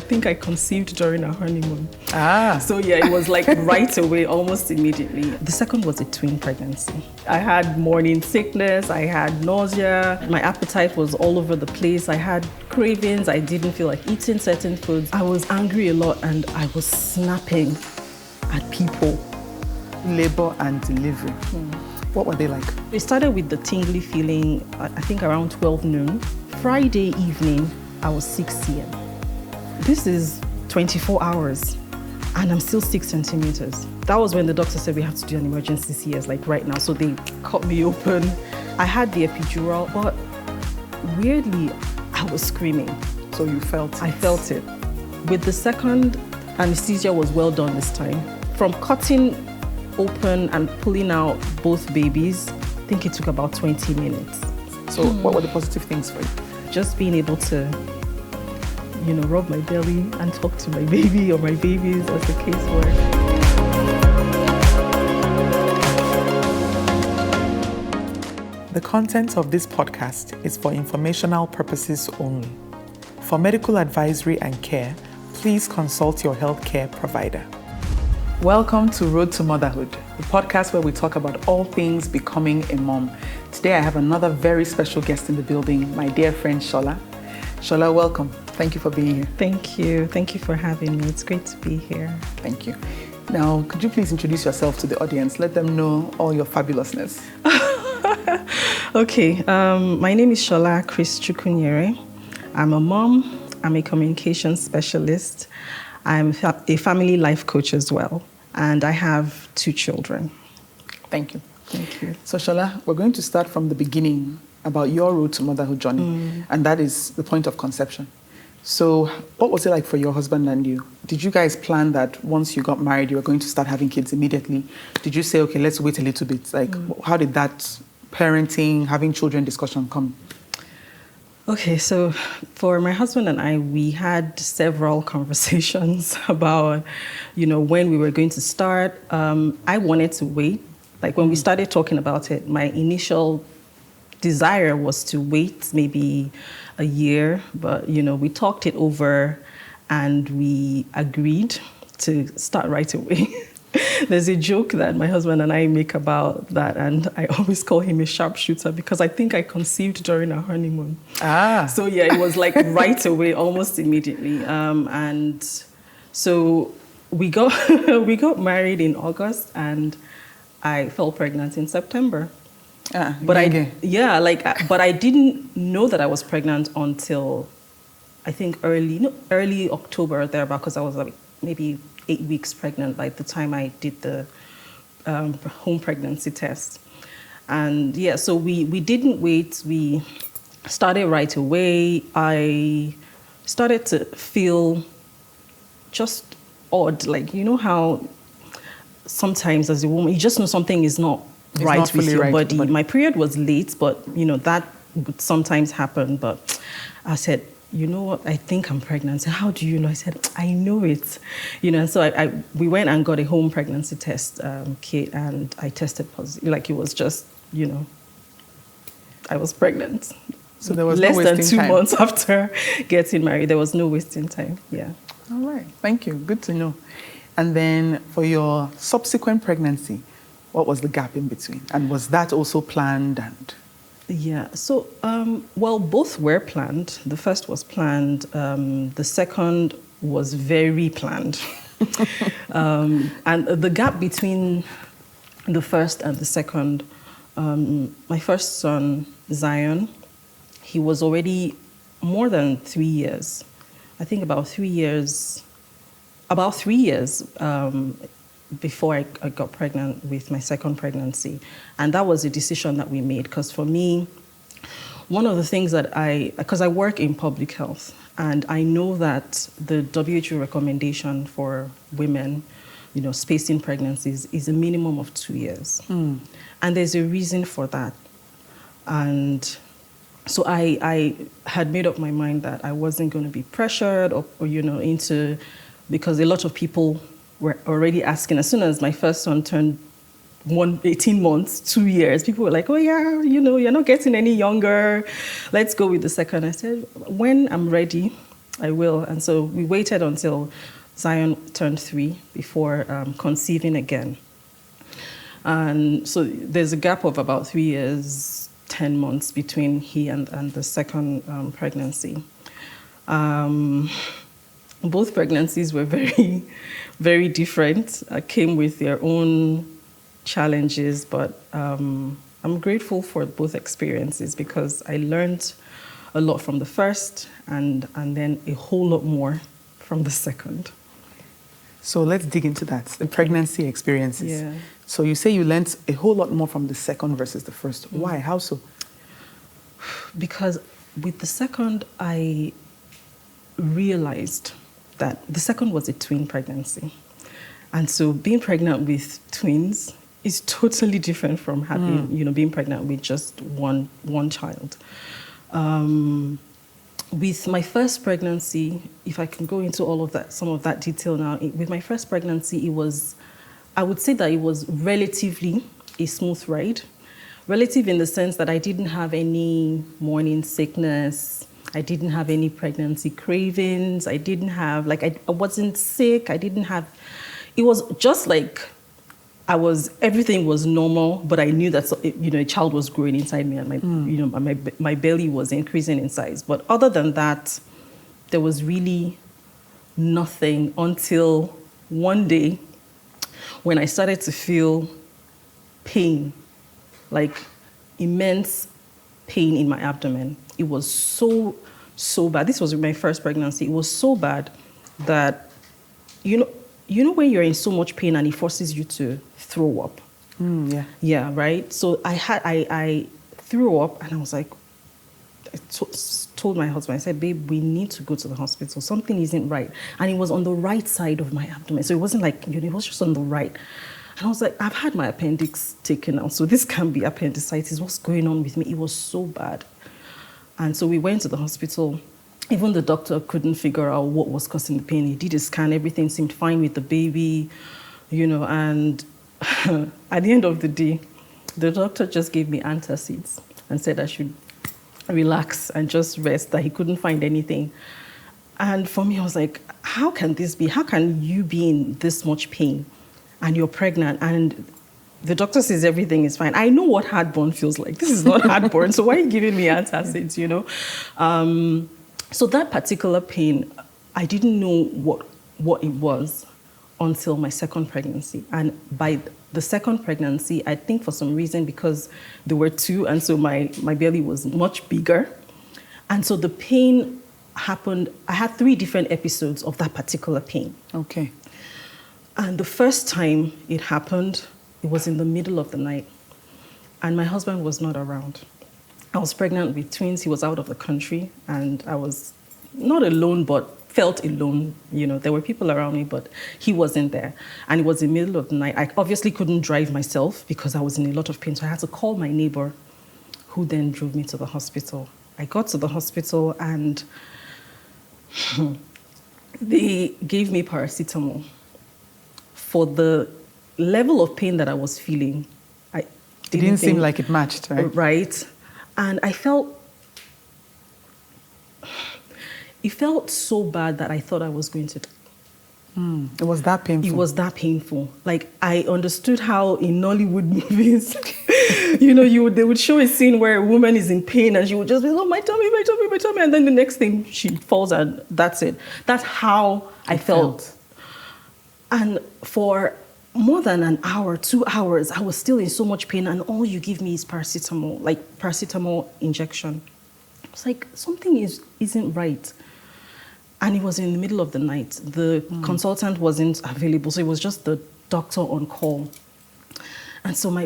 think I conceived during our honeymoon. So yeah, it was like right away, almost immediately. The second was a twin pregnancy. I had morning sickness, I had nausea, my appetite was all over the place, I had cravings, I didn't feel like eating certain foods. I was angry a lot and I was snapping at people. Labor and delivery. What were they like? It started with the tingly feeling, I think around 12 noon. Friday evening, I was 6 cm. This is 24 hours and I'm still 6 centimeters. That was when the doctor said we have to do an emergency CS like right now. So they cut me open. I had the epidural, but weirdly, I was screaming. So you felt it? I felt it. With the second, anesthesia was well done this time. From cutting open and pulling out both babies, I think it took about 20 minutes. So what were the positive things for you? Just being able to, rub my belly and talk to my baby or my babies as the case were. The content of this podcast is for informational purposes only. For medical advisory and care, please consult your healthcare provider. Welcome to Road to Motherhood, the podcast where we talk about all things becoming a mom. Today I have another very special guest in the building, my dear friend Shola. Shola, welcome. Thank you for being here. Thank you. Thank you for having me. It's great to be here. Thank you. Now, could you please introduce yourself to the audience? Let them know all your fabulousness. Okay. My name is Shola Chris Chukwunyere. I'm a mom. I'm a communications specialist. I'm a family life coach as well, and I have 2 children. Thank you. Thank you. So Shola, we're going to start from the beginning about your road to motherhood journey, and that is the point of conception. So what was it like for your husband and you? Did you guys plan that once you got married, you were going to start having kids immediately? Did you say, okay, let's wait a little bit? Like, how did that parenting, having children discussion come? Okay, so for my husband and I, we had several conversations about, when we were going to start. I wanted to wait. Like when we started talking about it, my initial desire was to wait maybe a year, but, we talked it over and we agreed to start right away. There's a joke that my husband and I make about that, and I always call him a sharpshooter because I think I conceived during our honeymoon. So yeah, it was like right away, almost immediately. And so we got we got married in August, and I fell pregnant in September. But I didn't know that I was pregnant until I think early October or thereabout, because I was like maybe 8 weeks pregnant by the time I did the home pregnancy test. And yeah, so we didn't wait. We started right away. I started to feel just odd. Like, how sometimes as a woman, you just know something is not right with your body. My period was late, but that would sometimes happen. But I said, you know what, I think I'm pregnant. So how do you know? I said, I know it. So we went and got a home pregnancy test kit, and I tested positive. Like it was just, I was pregnant. So there was less no than wasting 2 time. months after getting married. There was no wasting time. Yeah. All right. Thank you. Good to know. And then for your subsequent pregnancy, what was the gap in between? And was that also planned? Yeah, so, both were planned. The first was planned. The second was very planned. And the gap between the first and the second, my first son, Zion, he was already more than 3 years. I think about 3 years before I got pregnant with my second pregnancy. And that was a decision that we made, because for me, one of the things that because I work in public health, and I know that the WHO recommendation for women, spacing pregnancies is a minimum of 2 years. And there's a reason for that. And so I had made up my mind that I wasn't going to be pressured or into, because a lot of people were already asking, as soon as my first son turned 18 months, 2 years, people were like, oh yeah, you're not getting any younger. Let's go with the second. I said, when I'm ready, I will. And so we waited until Zion turned 3 before conceiving again. And so there's a gap of about 3 years, 10 months between he and the second pregnancy. Both pregnancies were very, very different. Came with their own challenges, but I'm grateful for both experiences because I learned a lot from the first and then a whole lot more from the second. So let's dig into that, the pregnancy experiences. Yeah. So you say you learned a whole lot more from the second versus the first. Why? How so? Because with the second, I realized that the second was a twin pregnancy. And so being pregnant with twins is totally different from having, being pregnant with just one child. With my first pregnancy, if I can go into all of that, some of that detail now, with my first pregnancy, I would say that it was relatively a smooth ride. Relative in the sense that I didn't have any morning sickness. I didn't have any pregnancy cravings. I didn't have, I wasn't sick. It was just like everything was normal, but I knew that, a child was growing inside me and my belly was increasing in size. But other than that, there was really nothing until one day when I started to feel pain, like immense pain in my abdomen. It was so bad. This was my first pregnancy. It was so bad that, when you're in so much pain and it forces you to throw up. Yeah. Yeah, right? So I threw up and I was like, I told my husband, I said, babe, we need to go to the hospital. Something isn't right. And it was on the right side of my abdomen. So it wasn't like, it was just on the right. And I was like, I've had my appendix taken out, so this can't be appendicitis. What's going on with me? It was so bad. And so we went to the hospital. Even the doctor couldn't figure out what was causing the pain. He did a scan, everything seemed fine with the baby, and at the end of the day, the doctor just gave me antacids and said I should relax and just rest, that he couldn't find anything. And for me, I was like, how can this be? How can you be in this much pain and you're pregnant and the doctor says everything is fine? I know what heartburn feels like. This is not heartburn, so why are you giving me antacids, So that particular pain, I didn't know what it was until my second pregnancy. And by the second pregnancy, I think for some reason, because there were two, and so my belly was much bigger. And so the pain happened. I had 3 different episodes of that particular pain. Okay. And the first time it happened, it was in the middle of the night. And my husband was not around. I was pregnant with twins. He was out of the country. And I was not alone, but felt alone. There were people around me, but he wasn't there. And it was in the middle of the night. I obviously couldn't drive myself because I was in a lot of pain. So I had to call my neighbor, who then drove me to the hospital. I got to the hospital and they gave me paracetamol. For the level of pain that I was feeling, it didn't seem like it matched, right? Right. And it felt so bad that I thought I was going to die. It was that painful? It was that painful. Like, I understood how in Nollywood movies, they would show a scene where a woman is in pain and she would just be, oh, my tummy, my tummy, my tummy. And then the next thing, she falls and that's it. That's how I felt. And for more than an hour, 2 hours, I was still in so much pain, and all you give me is paracetamol, like paracetamol injection. I was like, something isn't right. And it was in the middle of the night. The consultant wasn't available, so it was just the doctor on call. And so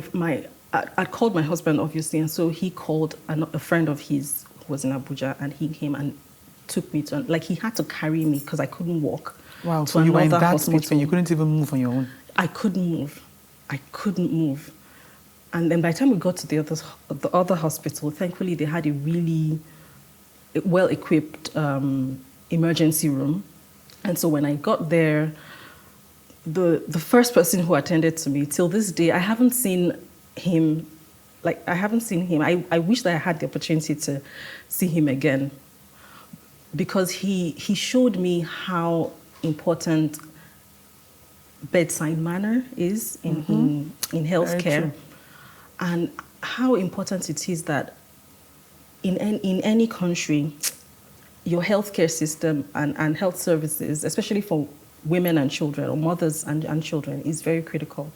I called my husband, obviously, and so he called a friend of his who was in Abuja, and he came and took me to, he had to carry me because I couldn't walk. Wow, so you were in that state when you couldn't even move on your own? I couldn't move. And then by the time we got to the other hospital, thankfully they had a really well-equipped emergency room. And so when I got there, the first person who attended to me, till this day, I haven't seen him. I wish that I had the opportunity to see him again. because he showed me how important bedside manner is in healthcare, and how important it is that in any country, your healthcare system and health services, especially for women and children, or mothers and children, is very critical.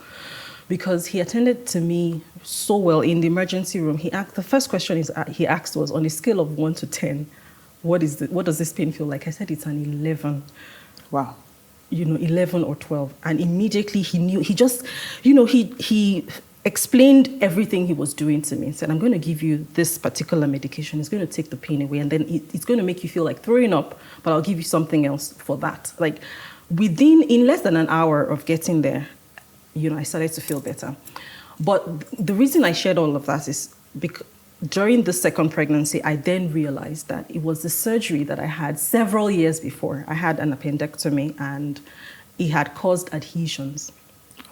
Because he attended to me so well in the emergency room. The first question he asked was, on a scale of 1 to 10, what does this pain feel like? I said it's an 11. Wow. 11 or 12. And immediately he knew, he explained everything he was doing to me. He said, I'm going to give you this particular medication. It's going to take the pain away. And then it's going to make you feel like throwing up, but I'll give you something else for that. Like in less than an hour of getting there, I started to feel better. But the reason I shared all of that is because during the second pregnancy, I then realized that it was the surgery that I had several years before. I had an appendectomy, and it had caused adhesions.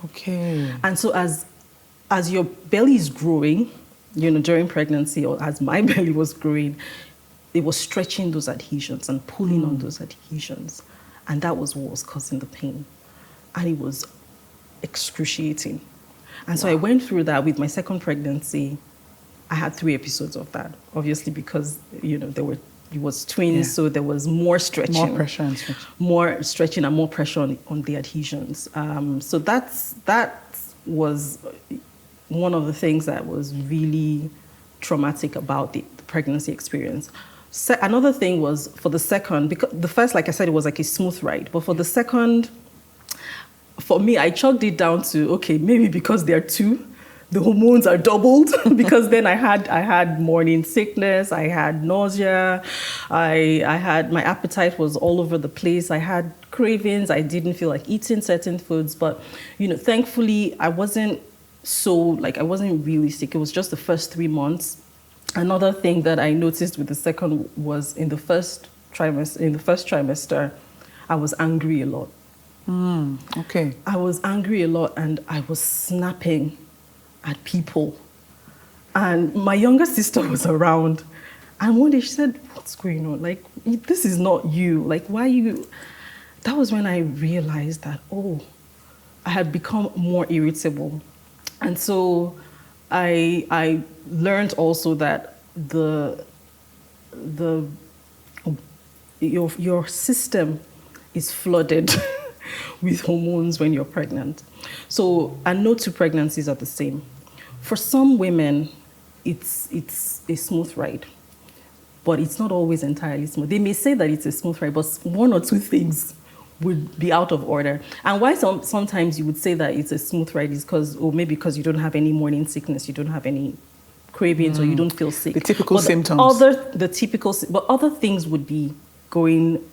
Okay. And so as your belly is growing, during pregnancy, or as my belly was growing, it was stretching those adhesions and pulling on those adhesions. And that was what was causing the pain. And it was excruciating. And so I went through that with my second pregnancy. I had 3 episodes of that, obviously, because, it was twins, so there was more stretching. More pressure and stretching. More stretching and more pressure on the adhesions. So that was one of the things that was really traumatic about the pregnancy experience. Another thing was for the second, because the first, like I said, it was like a smooth ride. But for the second, for me, I chalked it down to, okay, maybe because there are 2, the hormones are doubled. Because then I had morning sickness, I had nausea, I had, my appetite was all over the place, I had cravings, I didn't feel like eating certain foods. But, thankfully, I wasn't really sick. It was just the first 3 months. Another thing that I noticed with the second was in the first trimester, I was angry a lot. Okay. I was angry a lot, and I was snapping at people. And my younger sister was around. And one day she said, what's going on? Like, this is not you. Like, why you? That was when I realized that, I had become more irritable. And so I learned also that your system is flooded with hormones when you're pregnant. So, and no 2 pregnancies are the same. For some women, it's a smooth ride, but it's not always entirely smooth. They may say that it's a smooth ride, but 1 or 2 things would be out of order. And why sometimes you would say that it's a smooth ride is maybe because you don't have any morning sickness, you don't have any cravings, or you don't feel sick. The typical symptoms. But other things would be going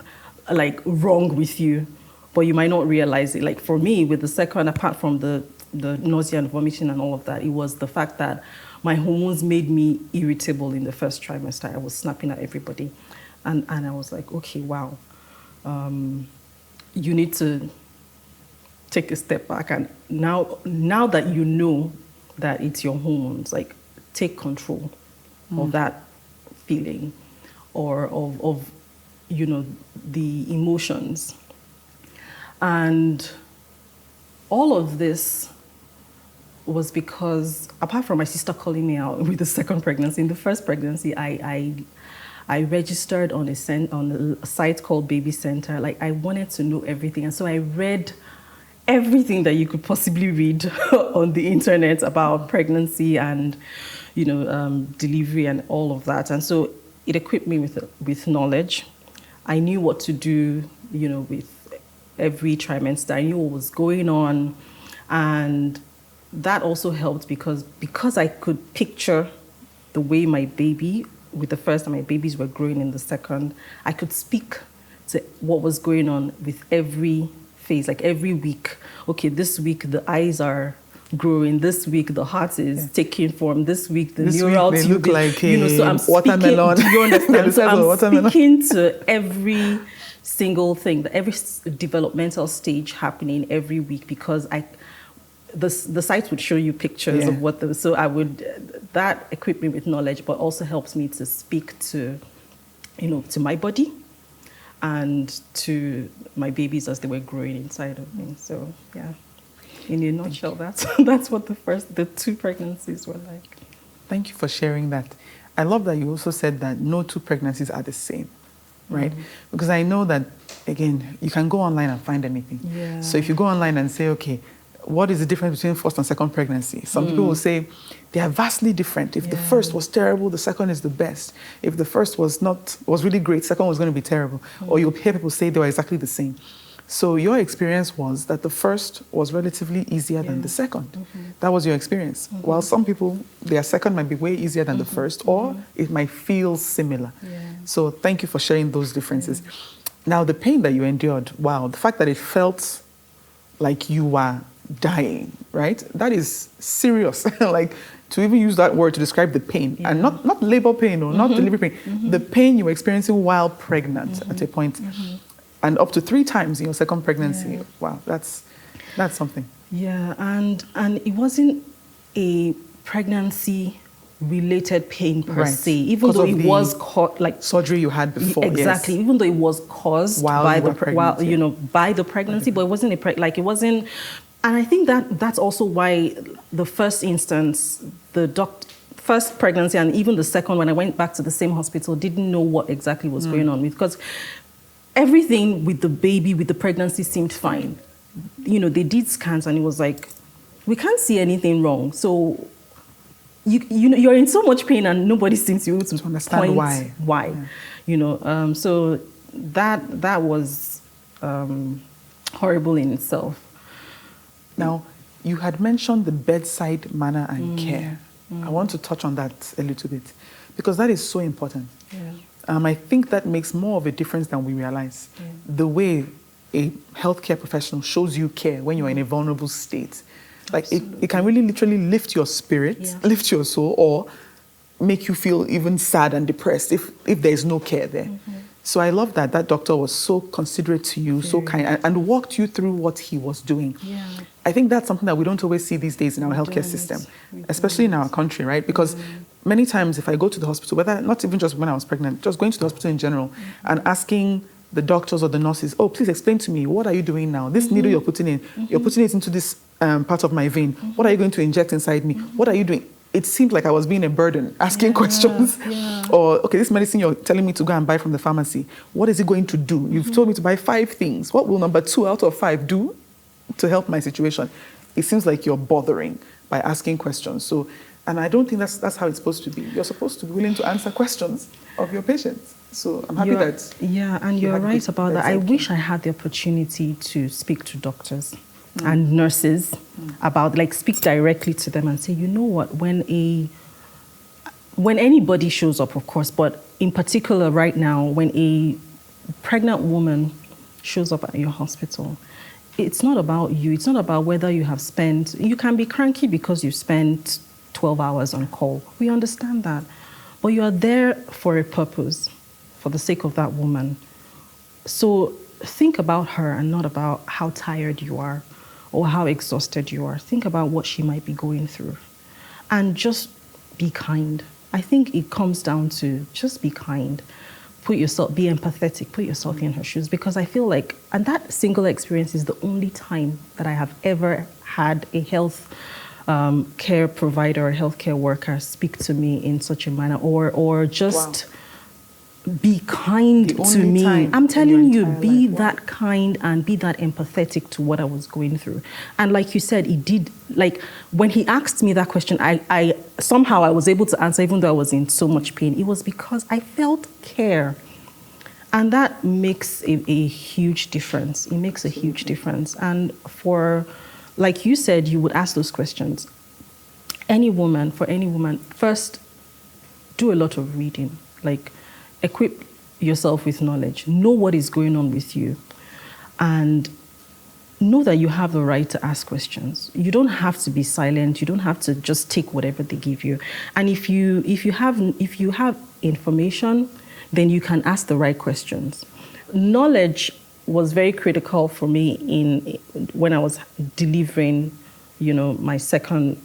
like wrong with you, but you might not realize it. Like for me, with the second, apart from the nausea and vomiting and all of that, it was the fact that my hormones made me irritable in the first trimester. I was snapping at everybody. And I was like, okay, wow. You need to take a step back. And now that you know that it's your hormones, like take control of that feeling or of the emotions. And all of this was because, apart from my sister calling me out with the second pregnancy, in the first pregnancy, I registered on a site called Baby Center. Like, I wanted to know everything. And so I read everything that you could possibly read on the internet about pregnancy and, delivery and all of that. And so it equipped me with knowledge. I knew what to do, with every trimester. I knew what was going on. And that also helped because I could picture the way my baby, with the first and my babies were growing in the second, I could speak to what was going on with every phase, like every week. Okay, this week the eyes are growing. This week the heart is taking form. This week the neural they tube, look like so I'm watermelon. Speaking, do you understand? So I'm watermelon. Speaking to every single thing, every developmental stage happening every week, because the site would show you pictures of what so that equipped me with knowledge, but also helps me to speak to, to my body and to my babies as they were growing inside of me. So yeah, in a nutshell, that's what the 2 pregnancies were like. Thank you for sharing that. I love that you also said that no 2 pregnancies are the same, right? Because I know that, again, you can go online and find anything. Yeah. So if you go online and say, okay, what is the difference between first and second pregnancy? Some people will say they are vastly different. If the first was terrible, the second is the best. If the first was really great, second was going to be terrible. Or you'll hear people say they were exactly the same. So your experience was that the first was relatively easier than the second. That was your experience. While some people, their second might be way easier than the first, or it might feel similar. Yeah. So thank you for sharing those differences. Now, the pain that you endured, wow, the fact that it felt like you were dying, right? That is serious. Like, to even use that word to describe the pain, and not labor pain or not delivery pain, the pain you were experiencing while pregnant at a point, and up to 3 times in your second pregnancy. Yeah. Wow, that's something. Yeah, and it wasn't a pregnancy related pain per se, even though it was like surgery you had before. Exactly, yes. Even though it was caused by the by the pregnancy, but it wasn't it wasn't. And I think that's also why the first instance, first pregnancy, and even the second, when I went back to the same hospital, didn't know what exactly was going on, because everything with the baby, with the pregnancy, seemed fine. They did scans and it was like, we can't see anything wrong. So you're in so much pain and nobody seems to be able to understand point why. Yeah. So that was horrible in itself. Now, you had mentioned the bedside manner and care. I want to touch on that a little bit, because that is so important. Yeah. I think that makes more of a difference than we realize. Yeah. The way a healthcare professional shows you care when you're in a vulnerable state. Like, it can really literally lift your spirit, lift your soul, or make you feel even sad and depressed if there is no care there. So I love that doctor was so considerate to you, so kind, and walked you through what he was doing. Yeah. I think that's something that we don't always see these days in our healthcare system, especially in our country, right? Because many times if I go to the hospital, whether not even just when I was pregnant, just going to the hospital in general and asking the doctors or the nurses, oh, please explain to me, what are you doing now? This needle you're putting in, you're putting it into this part of my vein. What are you going to inject inside me? What are you doing? It seemed like I was being a burden, asking questions. Yeah. Or, okay, this medicine you're telling me to go and buy from the pharmacy, what is it going to do? You've told me to buy 5 things. What will number 2 out of 5 do to help my situation? It seems like you're bothering by asking questions. So, and I don't think that's how it's supposed to be. You're supposed to be willing to answer questions of your patients. So I'm happy that... Yeah, and you're right about that. I wish I had the opportunity to speak to doctors and nurses about, like, speak directly to them and say, you know what, when anybody shows up, of course, but in particular right now, when a pregnant woman shows up at your hospital, it's not about you. It's not about whether you have spent... You can be cranky because you spent 12 hours on call. We understand that. But you are there for a purpose, for the sake of that woman. So think about her and not about how tired you are or how exhausted you are. Think about what she might be going through. And just be kind. I think it comes down to just be kind. Be empathetic, put yourself in her shoes. Because I feel like, and that single experience is the only time that I have ever had a health care provider or healthcare worker speak to me in such a manner, or just be kind to me. I'm telling you, be that kind and be that empathetic to what I was going through. And like you said, he did, like, when he asked me that question, I somehow I was able to answer, even though I was in so much pain. It was because I felt care. And that makes a huge difference. It makes a huge difference. And for, like you said, you would ask those questions. For any woman, first, do a lot of reading. Like, equip yourself with knowledge. Know what is going on with you. And know that you have the right to ask questions. You don't have to be silent. You don't have to just take whatever they give you. And if you have information, then you can ask the right questions. Knowledge was very critical for me when I was delivering, my second,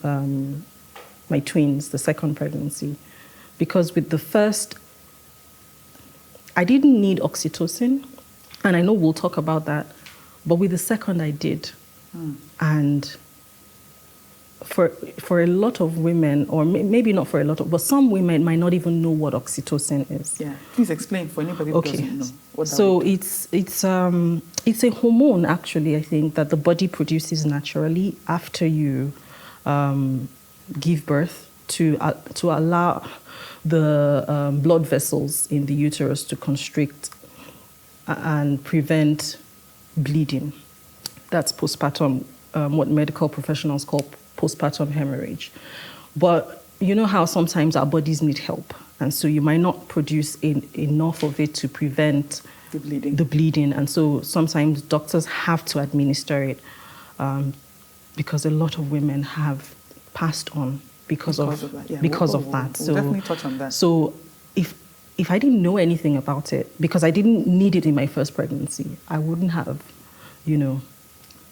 my twins, the second pregnancy. Because with the first, I didn't need oxytocin, And I know we'll talk about that, but with the second I did. And for a lot of women, or maybe not for a lot of, but some women might not even know what oxytocin is. Yeah, please explain for anybody who doesn't know what that So would be. it's a hormone, actually, I think, that the body produces naturally after you give birth to allow the blood vessels in the uterus to constrict and prevent bleeding. That's postpartum, what medical professionals call postpartum hemorrhage. But you know how sometimes our bodies need help, and so you might not produce enough of it to prevent the bleeding. And so sometimes doctors have to administer it because a lot of women have passed on because of that. Yeah. We'll definitely touch on that. So if I didn't know anything about it, because I didn't need it in my first pregnancy, I wouldn't have,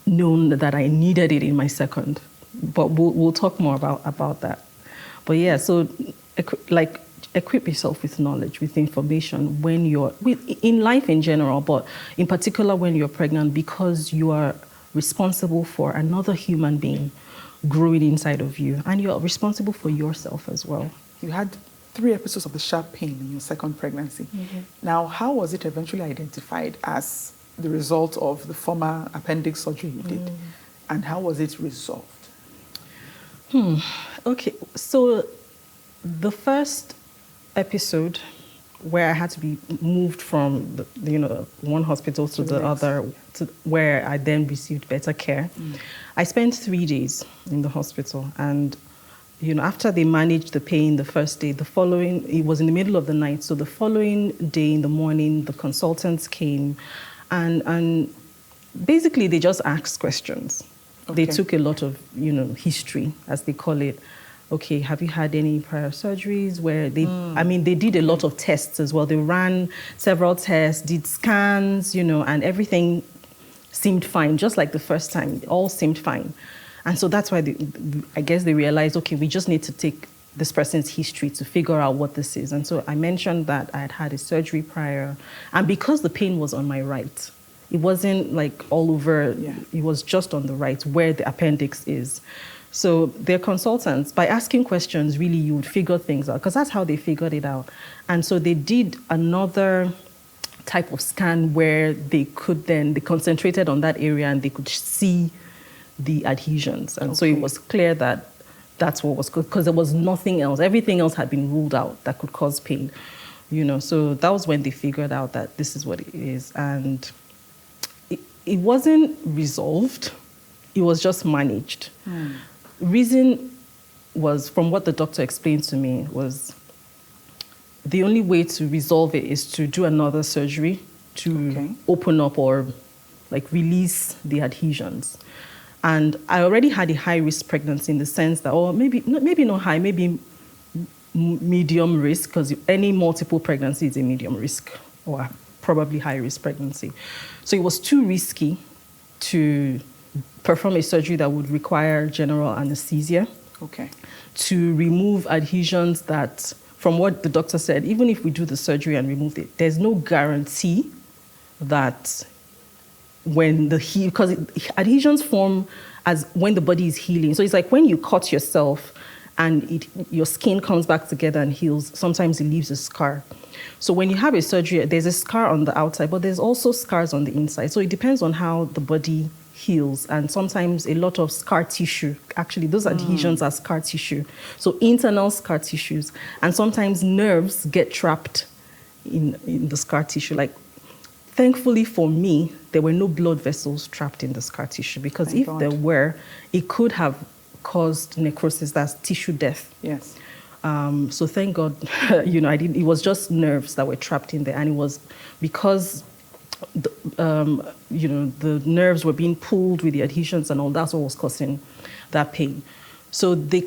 known that I needed it in my second. But we'll talk more about that. But yeah, so equip yourself with knowledge, with information when you're in life in general, but in particular when you're pregnant, because you are responsible for another human being growing inside of you, and you're responsible for yourself as well. You had 3 episodes of the sharp pain in your second pregnancy. Now, how was it eventually identified as the result of the former appendix surgery you did? And how was it resolved? Okay, so the first episode where I had to be moved from one hospital to the other, to where I then received better care, I spent 3 days in the hospital. And after they managed the pain the first day, it was in the middle of the night. So the following day in the morning, the consultants came and basically they just asked questions. Okay. They took a lot of, history, as they call it. Okay, have you had any prior surgeries? Where they did a lot of tests as well. They ran several tests, did scans, and everything seemed fine, just like the first time. It all seemed fine. And so that's why I guess they realized, okay, we just need to take this person's history to figure out what this is. And so I mentioned that I had a surgery prior. And because the pain was on my right, it wasn't like all over, it was just on the right where the appendix is. So their consultants, by asking questions, really you would figure things out, because that's how they figured it out. And so they did another type of scan where they concentrated on that area and they could see the adhesions. And so it was clear that that's what was good, because there was nothing else. Everything else had been ruled out that could cause pain. So that was when they figured out that this is what it is. And it wasn't resolved. It was just managed. Reason was, from what the doctor explained to me, was the only way to resolve it is to do another surgery to open up or release the adhesions. And I already had a high-risk pregnancy in the sense that, or maybe not high, maybe medium risk, because any multiple pregnancy is a medium risk or probably high-risk pregnancy. So it was too risky to perform a surgery that would require general anesthesia. To remove adhesions that, from what the doctor said, even if we do the surgery and remove it, there's no guarantee that because adhesions form as when the body is healing. So it's like when you cut yourself and your skin comes back together and heals, sometimes it leaves a scar. So when you have a surgery, there's a scar on the outside, but there's also scars on the inside. So it depends on how the body heals, and sometimes a lot of scar tissue. Actually, those adhesions are scar tissue. So internal scar tissues, and sometimes nerves get trapped in the scar tissue. Thankfully for me, there were no blood vessels trapped in the scar tissue, because if there were, it could have caused necrosis, that's tissue death. Yes. So thank God, it was just nerves that were trapped in there, and it was because the nerves were being pulled with the adhesions and all. That's what was causing that pain. So the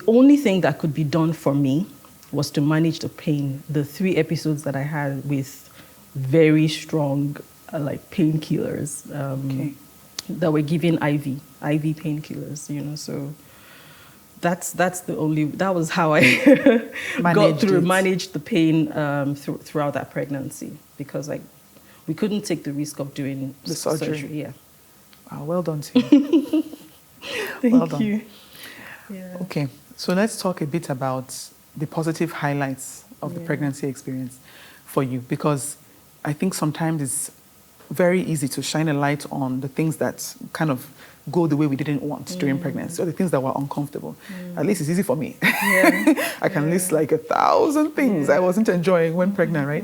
only thing that could be done for me was to manage the pain. The 3 episodes that I had with very strong painkillers that were given IV painkillers. So that was how I managed the pain throughout that pregnancy, because we couldn't take the risk of doing the surgery. Yeah. Wow, well done to you. Thank you. Yeah. Okay, so let's talk a bit about the positive highlights of the pregnancy experience for you, because I think sometimes it's very easy to shine a light on the things that kind of go the way we didn't want during pregnancy, or the things that were uncomfortable. At least it's easy for me. Yeah. I can list like 1,000 things I wasn't enjoying when pregnant, right?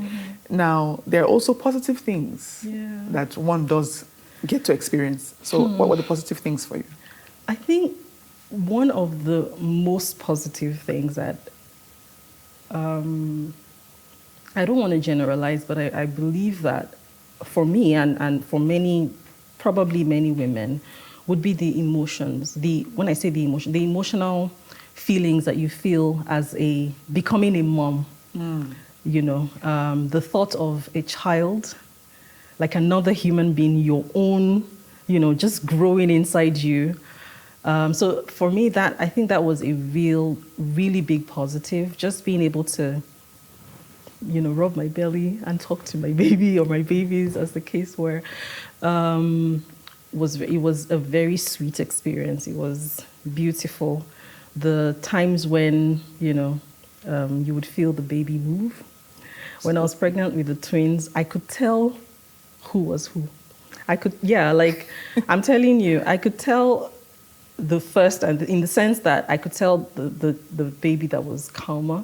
Now, there are also positive things that one does get to experience. So what were the positive things for you? I think one of the most positive things that, I don't want to generalize, but I believe that for me and for many, probably many women, would be the emotions. When I say the emotional feelings that you feel as becoming a mom. You know, the thought of a child, like another human being, your own, you know, just growing inside you. So for me, I think that was a really big positive. Just being able to, you know, rub my belly and talk to my baby or my babies, as the case were, it was a very sweet experience. It was beautiful. The times when, you know, you would feel the baby move. When I was pregnant with the twins, I could tell who was who. I'm telling you, I could tell the first, and in the sense that I could tell the baby that was calmer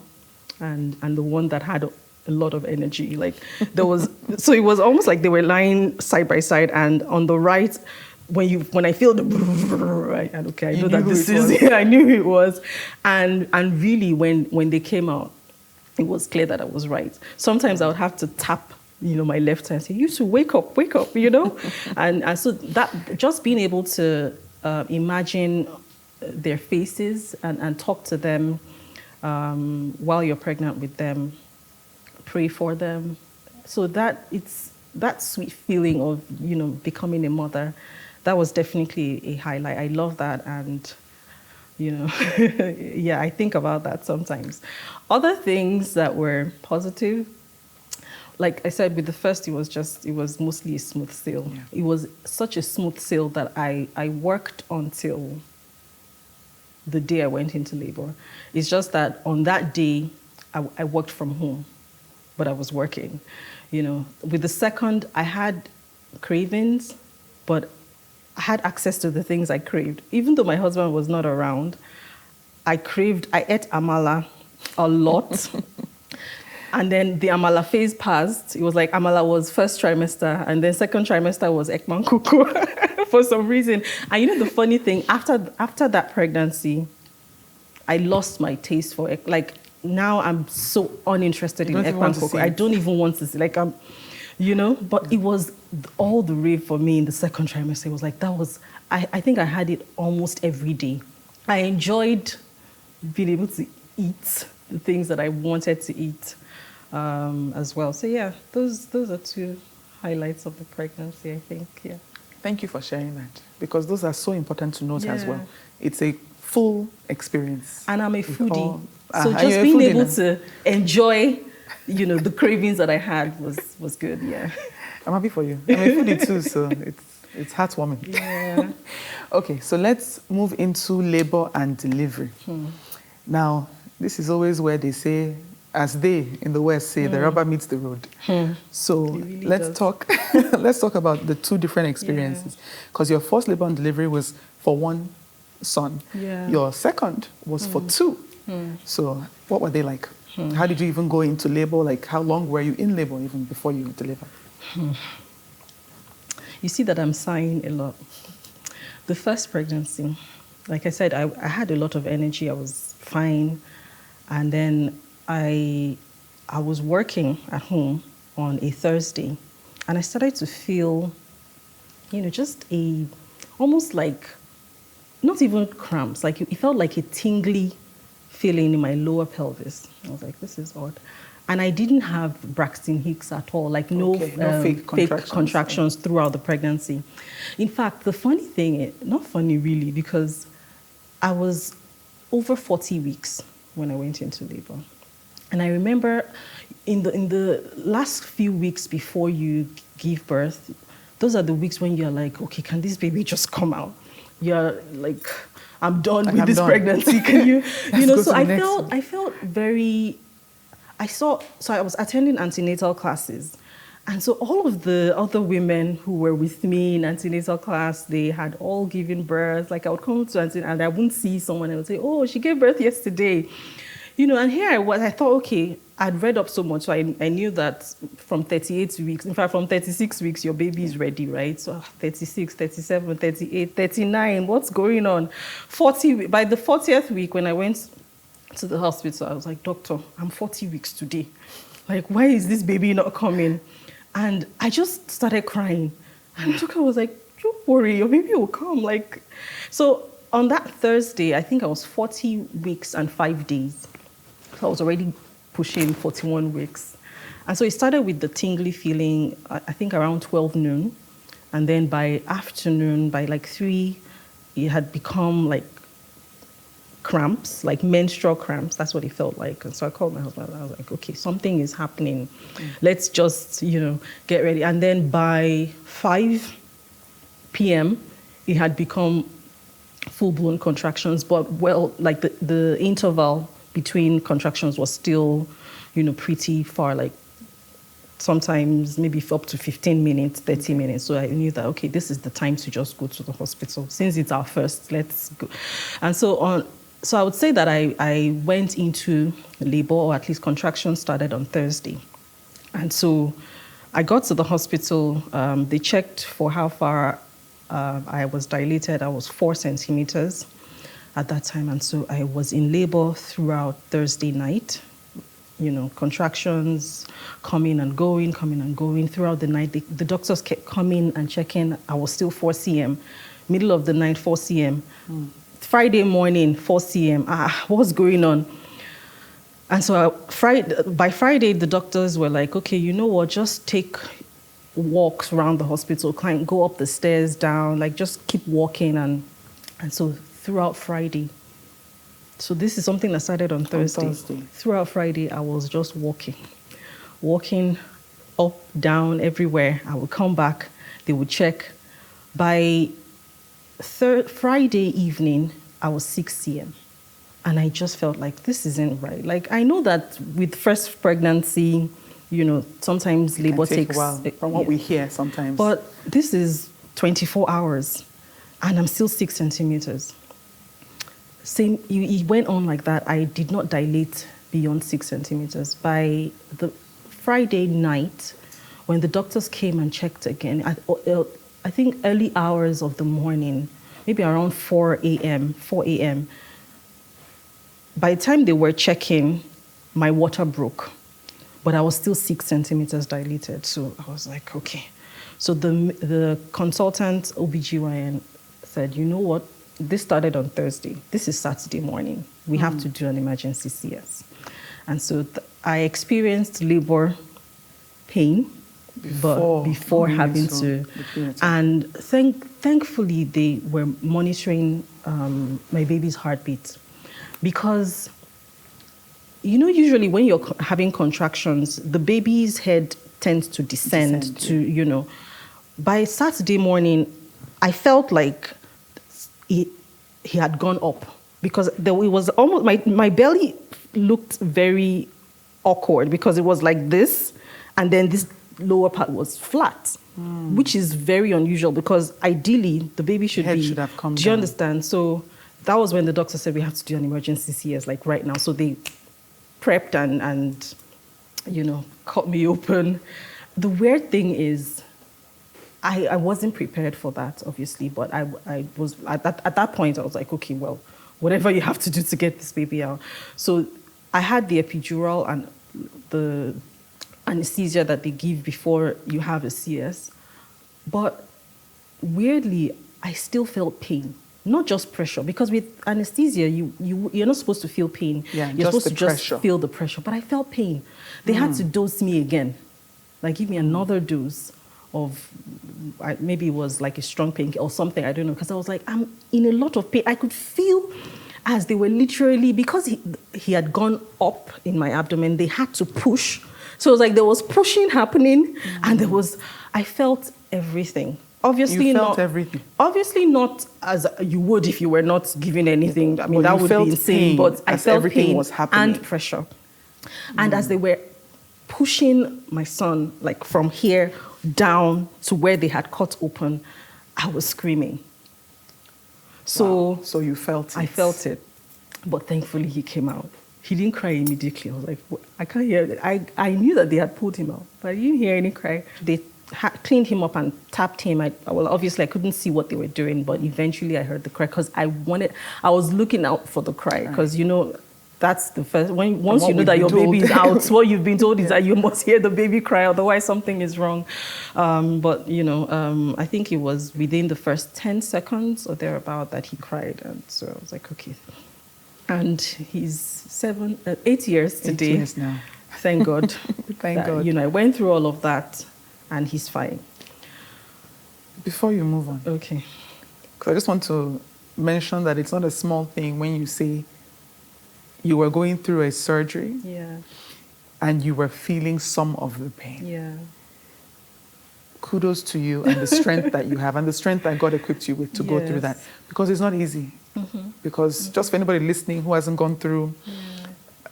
and the one that had a lot of energy. Like so it was almost like they were lying side by side, and on the right, when I feel the right, and okay, I know that this is I knew who it was, and really when they came out, it was clear that I was right. Sometimes I would have to tap, you know, my left hand and say, "You two, wake up," you know, and so that just being able to imagine their faces and talk to them while you're pregnant with them, pray for them, so that it's that sweet feeling of, you know, becoming a mother. That was definitely a highlight. I love that, and you know, yeah, I think about that sometimes. Other things that were positive, like I said, with the first, it was mostly a smooth sail. Yeah. It was such a smooth sail that I worked until the day I went into labor. It's just that on that day, I worked from home, but I was working. You know, with the second, I had cravings, but I had access to the things I craved. Even though my husband was not around, I ate amala a lot. And then the amala phase passed. It was like amala was first trimester, and then second trimester was ekman kuku for some reason. And you know the funny thing, after that pregnancy, I lost my taste for it. Like now I'm so uninterested in ekman kuku. I don't even want to see. Like you know, but it was all the rave for me in the second trimester. It was like, I think I had it almost every day. I enjoyed being able to eat the things that I wanted to eat as well. So yeah, those are two highlights of the pregnancy, I think, yeah. Thank you for sharing that, because those are so important to note as well. It's a full experience. And I'm a foodie. So just being able to enjoy, you know, the cravings that I had was good, yeah. I'm happy for you. I'm a foodie too, so it's heartwarming. Yeah. Okay, so let's move into labor and delivery. Now, this is always where they say, as they in the West say, the rubber meets the road. So really let's talk about the two different experiences. Because your first labor and delivery was for one son. Yeah. Your second was for two. So what were they like? How did you even go into labor? Like, how long were you in labor even before you delivered? You see that I'm sighing a lot. The first pregnancy, like I said, I had a lot of energy. I was fine. And then I was working at home on a Thursday, and I started to feel, you know, just almost like, not even cramps, like it felt like a tingly feeling in my lower pelvis. I was like, this is odd. And I didn't have Braxton Hicks at all, like no fake contractions throughout the pregnancy. In fact, the funny thing, not funny really, because I was over 40 weeks when I went into labor. And I remember in the last few weeks before you give birth, those are the weeks when you're like, okay, can this baby just come out? You're like, I'm done with this pregnancy. Can you, so I felt very, so I was attending antenatal classes. And so all of the other women who were with me in antenatal class, they had all given birth. Like I would come to antenatal and I wouldn't see someone and I would say, oh, she gave birth yesterday. And here I was, I thought, okay, I'd read up so much. So I knew that from 38 weeks, in fact, from 36 weeks, your baby is ready, right? So 36, 37, 38, 39, what's going on? 40, by the 40th week, when I went to the hospital, I was like, doctor, I'm 40 weeks today. Like, why is this baby not coming? And I just started crying. And the doctor was like, don't worry, your baby will come. Like, so on that Thursday, I think I was 40 weeks and 5 days. So I was already pushing 41 weeks. And so it started with the tingly feeling, I think around 12 noon. And then by afternoon, by like 3, it had become like cramps, like menstrual cramps. That's what it felt like. And so I called my husband and I was like, okay, something is happening. Let's just, get ready. And then by 5 p.m., it had become full-blown contractions. But like the interval between contractions was still, pretty far, like sometimes maybe up to 15 minutes, 30 minutes. So I knew that, okay, this is the time to just go to the hospital. Since it's our first, let's go. And so I would say that I went into labor, or at least contractions started on Thursday. And so I got to the hospital. They checked for how far I was dilated. I was 4 centimeters at that time. And so I was in labor throughout Thursday night. Contractions coming and going throughout the night. The doctors kept coming and checking. I was still 4 cm. Middle of the night, 4 cm. Friday morning, 4 cm. What's going on? And so by Friday, the doctors were like, okay, you know what? Just take walks around the hospital, go up the stairs, down, like just keep walking. And so throughout Friday, so this is something that started on Thursday. Throughout Friday, I was just walking up, down, everywhere. I would come back, they would check. By Friday evening, I was 6 cm. And I just felt like, this isn't right. Like, I know that with first pregnancy, sometimes labor takes a while, from what we hear sometimes. But this is 24 hours, and I'm still 6 centimeters. It went on like that. I did not dilate beyond 6 centimeters. By the Friday night, when the doctors came and checked again, I think early hours of the morning, maybe around 4 a.m., by the time they were checking, my water broke, but I was still 6 centimeters dilated. So I was like, okay. So the consultant, OBGYN, said, you know what? This started on Thursday. This is Saturday morning. We have to do an emergency CS. And so I experienced labor pain before having to. And thankfully, they were monitoring my baby's heartbeat. Because, usually when you're having contractions, the baby's head tends to descend to. By Saturday morning, I felt like he had gone up, because it was almost, my belly looked very awkward, because it was like this, and then this lower part was flat, which is very unusual, because ideally the baby should have come down. Do you understand? So that was when the doctor said we have to do an emergency CS, like right now. So they prepped and cut me open. The weird thing is, I wasn't prepared for that, obviously, but I was, at that point, I was like, okay, well, whatever you have to do to get this baby out. So I had the epidural and the anesthesia that they give before you have a CS. But weirdly, I still felt pain, not just pressure, because with anesthesia, you're not supposed to feel pain. Yeah, you're supposed to just feel the pressure. But I felt pain. They had to dose me again, like give me another dose of, maybe it was like a strong pain or something, I don't know, because I was like, I'm in a lot of pain. I could feel as they were literally, because he had gone up in my abdomen, they had to push. So it was like there was pushing happening, and there was, I felt everything. Obviously You felt not everything. Obviously not as you would if you were not given anything. I mean, But that you would felt be insane. pain But I as felt everything pain was happening. and pressure. And as they were pushing my son, like from here down to where they had cut open, I was screaming. So, Wow. So you felt it. I felt it. But thankfully, he came out. He didn't cry immediately. I was like, I can't hear it. I knew that they had pulled him out, but I didn't hear any cry. They cleaned him up and tapped him. Well, obviously, I couldn't see what they were doing, but eventually I heard the cry because I was looking out for the cry because, that's the first, once you know that your baby is out, what you've been told is that you must hear the baby cry, otherwise something is wrong. But, I think it was within the first 10 seconds or thereabout that he cried. And so I was like, okay. And he's 8 years today. 8 years now. Thank God. Thank God. I went through all of that and he's fine. Before you move on. Okay. Because I just want to mention that it's not a small thing when you say you were going through a surgery and you were feeling some of the pain. Yeah. Kudos to you and the strength that you have and the strength that God equipped you with to go through that. Because it's not easy. Because just for anybody listening who hasn't gone through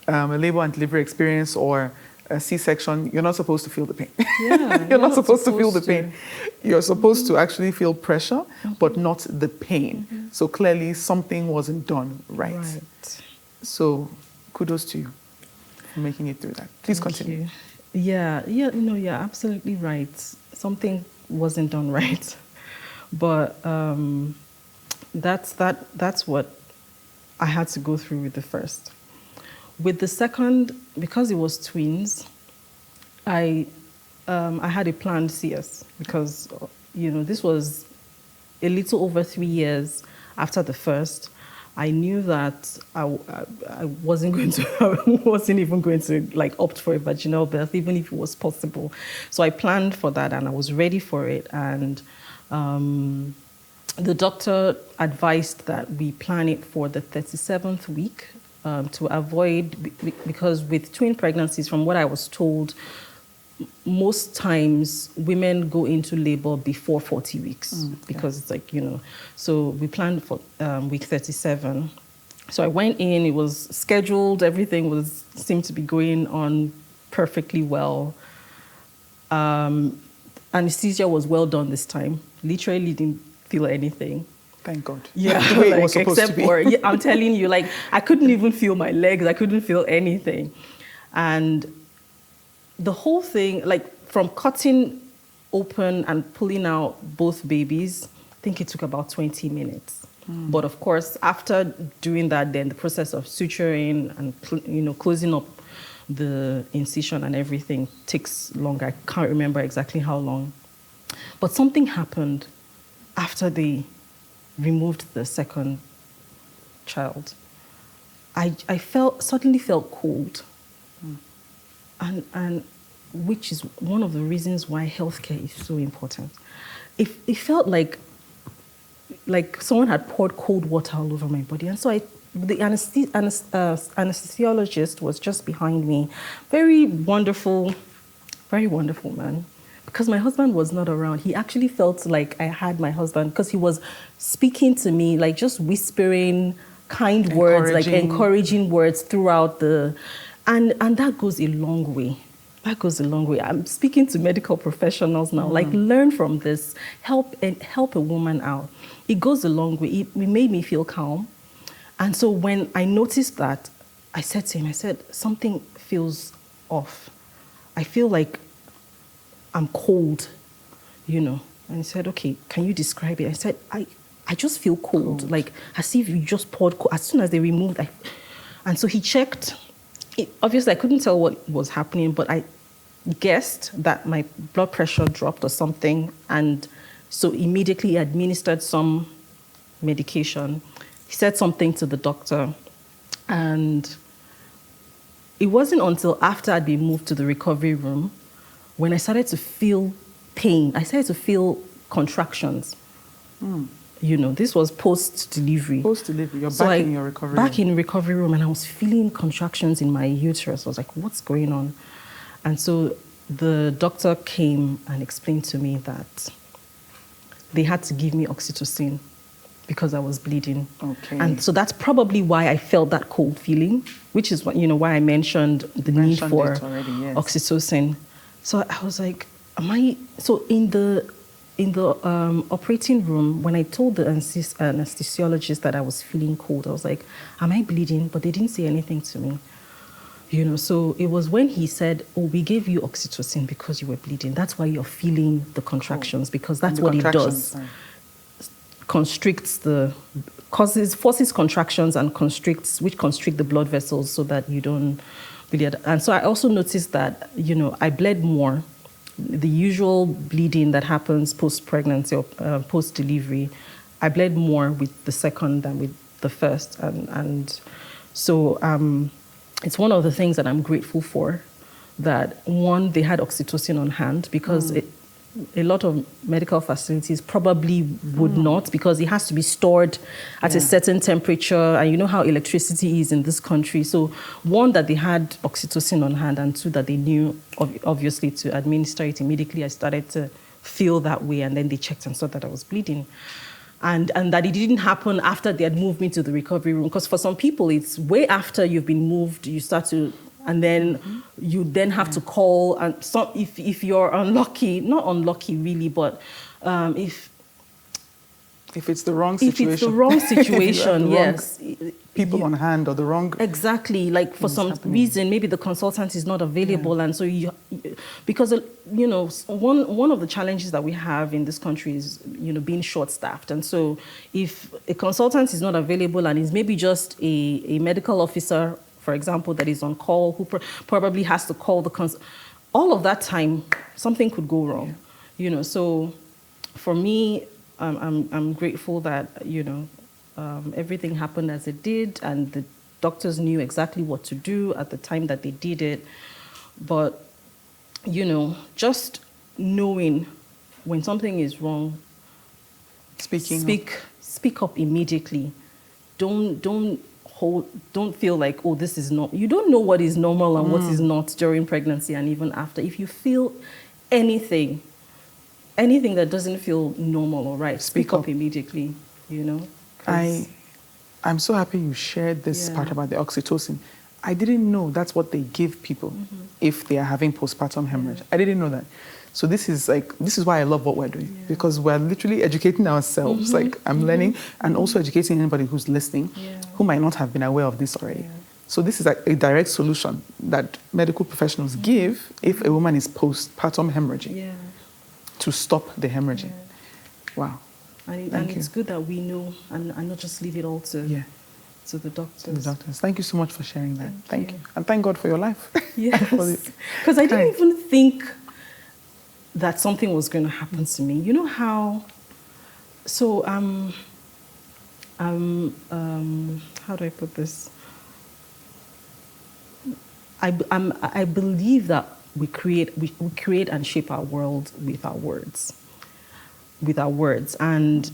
a labor and delivery experience or a C-section, you're not supposed to feel the pain. Yeah, you're not supposed to feel the pain. You're supposed to actually feel pressure, but not the pain. So clearly something wasn't done right. So kudos to you for making it through that. Please continue. Yeah, you're absolutely right. Something wasn't done right. But that's what I had to go through with the first. With the second, because it was twins, I had a planned CS because, this was a little over 3 years after the first. I knew that I wasn't even going to opt for a vaginal birth, even if it was possible. So I planned for that and I was ready for it. And the doctor advised that we plan it for the 37th week to avoid, because with twin pregnancies, from what I was told, most times women go into labor before 40 weeks because it's so we planned for week 37. So I went in, it was scheduled, everything seemed to be going on perfectly well. Anesthesia was well done this time. Literally didn't feel anything. Thank God. Yeah, the way it was supposed to be. I'm telling you, I couldn't even feel my legs. I couldn't feel anything. And the whole thing, from cutting open and pulling out both babies, I think it took about 20 minutes. But of course, after doing that, then the process of suturing and closing up the incision and everything takes longer. I can't remember exactly how long. But something happened after they removed the second child. I suddenly felt cold. And which is one of the reasons why healthcare is so important. It felt like someone had poured cold water all over my body. And so the anesthesiologist was just behind me. Very wonderful man. Because my husband was not around, he actually felt like I had my husband because he was speaking to me, just whispering kind words, encouraging words throughout and that goes a long way. That goes a long way. I'm speaking to medical professionals now, learn from this, help a woman out. It goes a long way. It made me feel calm. And so when I noticed that, I said to him, something feels off. I feel like I'm cold, And he said, okay, can you describe it? I said, I just feel cold. As if you just poured cold. As soon as they removed, and so he checked. Obviously, I couldn't tell what was happening, but I guessed that my blood pressure dropped or something, and so immediately he administered some medication. He said something to the doctor, and it wasn't until after I'd been moved to the recovery room when I started to feel pain. I started to feel contractions. This was post-delivery. Post-delivery, you're back in your recovery room. Back in recovery room, and I was feeling contractions in my uterus. I was like, what's going on? And so the doctor came and explained to me that they had to give me oxytocin because I was bleeding. Okay. And so that's probably why I felt that cold feeling, which is why I mentioned the need for oxytocin. So I was like, so in the operating room, when I told the anesthesiologist that I was feeling cold, I was like, am I bleeding? But they didn't say anything to me. So it was when he said, oh, we gave you oxytocin because you were bleeding. That's why you're feeling the contractions, because that's what it does. Right. Forces contractions and which constrict the blood vessels so that you don't bleed. And so I also noticed that, I bled more. The usual bleeding that happens post-pregnancy or post-delivery, I bled more with the second than with the first. And so it's one of the things that I'm grateful for, that one, they had oxytocin on hand, because a lot of medical facilities probably would not, because it has to be stored at a certain temperature, and you know how electricity is in this country. So one, that they had oxytocin on hand, and two, that they knew obviously to administer it immediately. I started to feel that way, and then they checked and saw that I was bleeding. And that it didn't happen after they had moved me to the recovery room, because for some people it's way after you've been moved, you start to, and then you then have to call, and so if you're unlucky, not unlucky really, but if it's the wrong situation. If it's the wrong situation, yes. People on hand, or the wrong... Exactly, like for some reason, maybe the consultant is not available, and so because one of the challenges that we have in this country is being short-staffed, and so if a consultant is not available and is maybe just a medical officer, for example, that is on call, who probably has to call all of that time, something could go wrong, So for me, I'm grateful that everything happened as it did, and the doctors knew exactly what to do at the time that they did it. But just knowing when something is wrong, speak up immediately. Don't feel like, oh, this is not. You don't know what is normal and what is not during pregnancy and even after. If you feel anything that doesn't feel normal or right, speak up immediately, I'm so happy you shared this part about the oxytocin. I didn't know that's what they give people if they are having postpartum hemorrhage. I didn't know that. So this is why I love what we're doing, because we're literally educating ourselves. Like I'm learning, and also educating anybody who's listening who might not have been aware of this already. So this is like a direct solution that medical professionals give if a woman is postpartum hemorrhaging to stop the hemorrhaging. Wow. And it's good that we know and not just leave it all to the doctors. Thank you so much for sharing that. Thank you. And thank God for your life. Yes. Because I didn't even think that something was going to happen to me. You know how... So, how do I put this? I believe that we create and shape our world with our words. And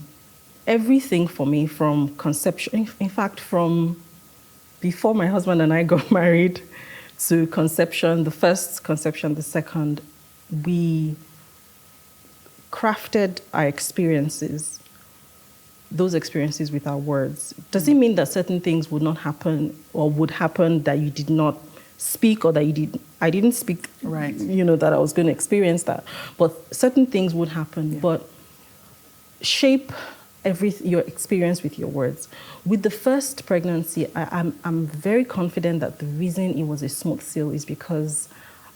everything for me, from conception, in fact, from before my husband and I got married to conception, the first conception, the second, we crafted our experiences, those experiences with our words. Does it mean that certain things would not happen or would happen that you did not speak, or that I didn't speak, right? That I was going to experience that. But certain things would happen, but shape your experience with your words. With the first pregnancy, I'm very confident that the reason it was a smooth sail is because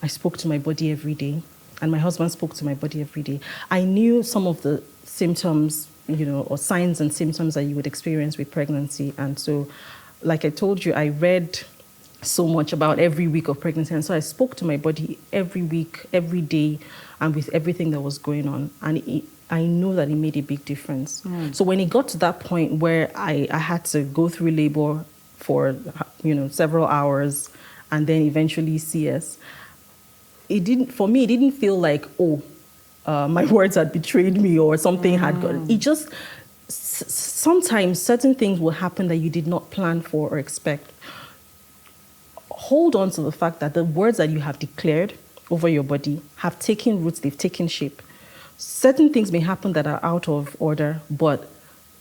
I spoke to my body every day, and my husband spoke to my body every day. I knew some of the symptoms, or signs and symptoms that you would experience with pregnancy. And so, like I told you, I read so much about every week of pregnancy. And so I spoke to my body every week, every day, and with everything that was going on. And I know that it made a big difference. So when it got to that point where I had to go through labor for, several hours, and then eventually CS, it didn't feel like, my words had betrayed me or something had gone. It just, sometimes certain things will happen that you did not plan for or expect. Hold on to the fact that the words that you have declared over your body have taken roots, they've taken shape. Certain things may happen that are out of order, but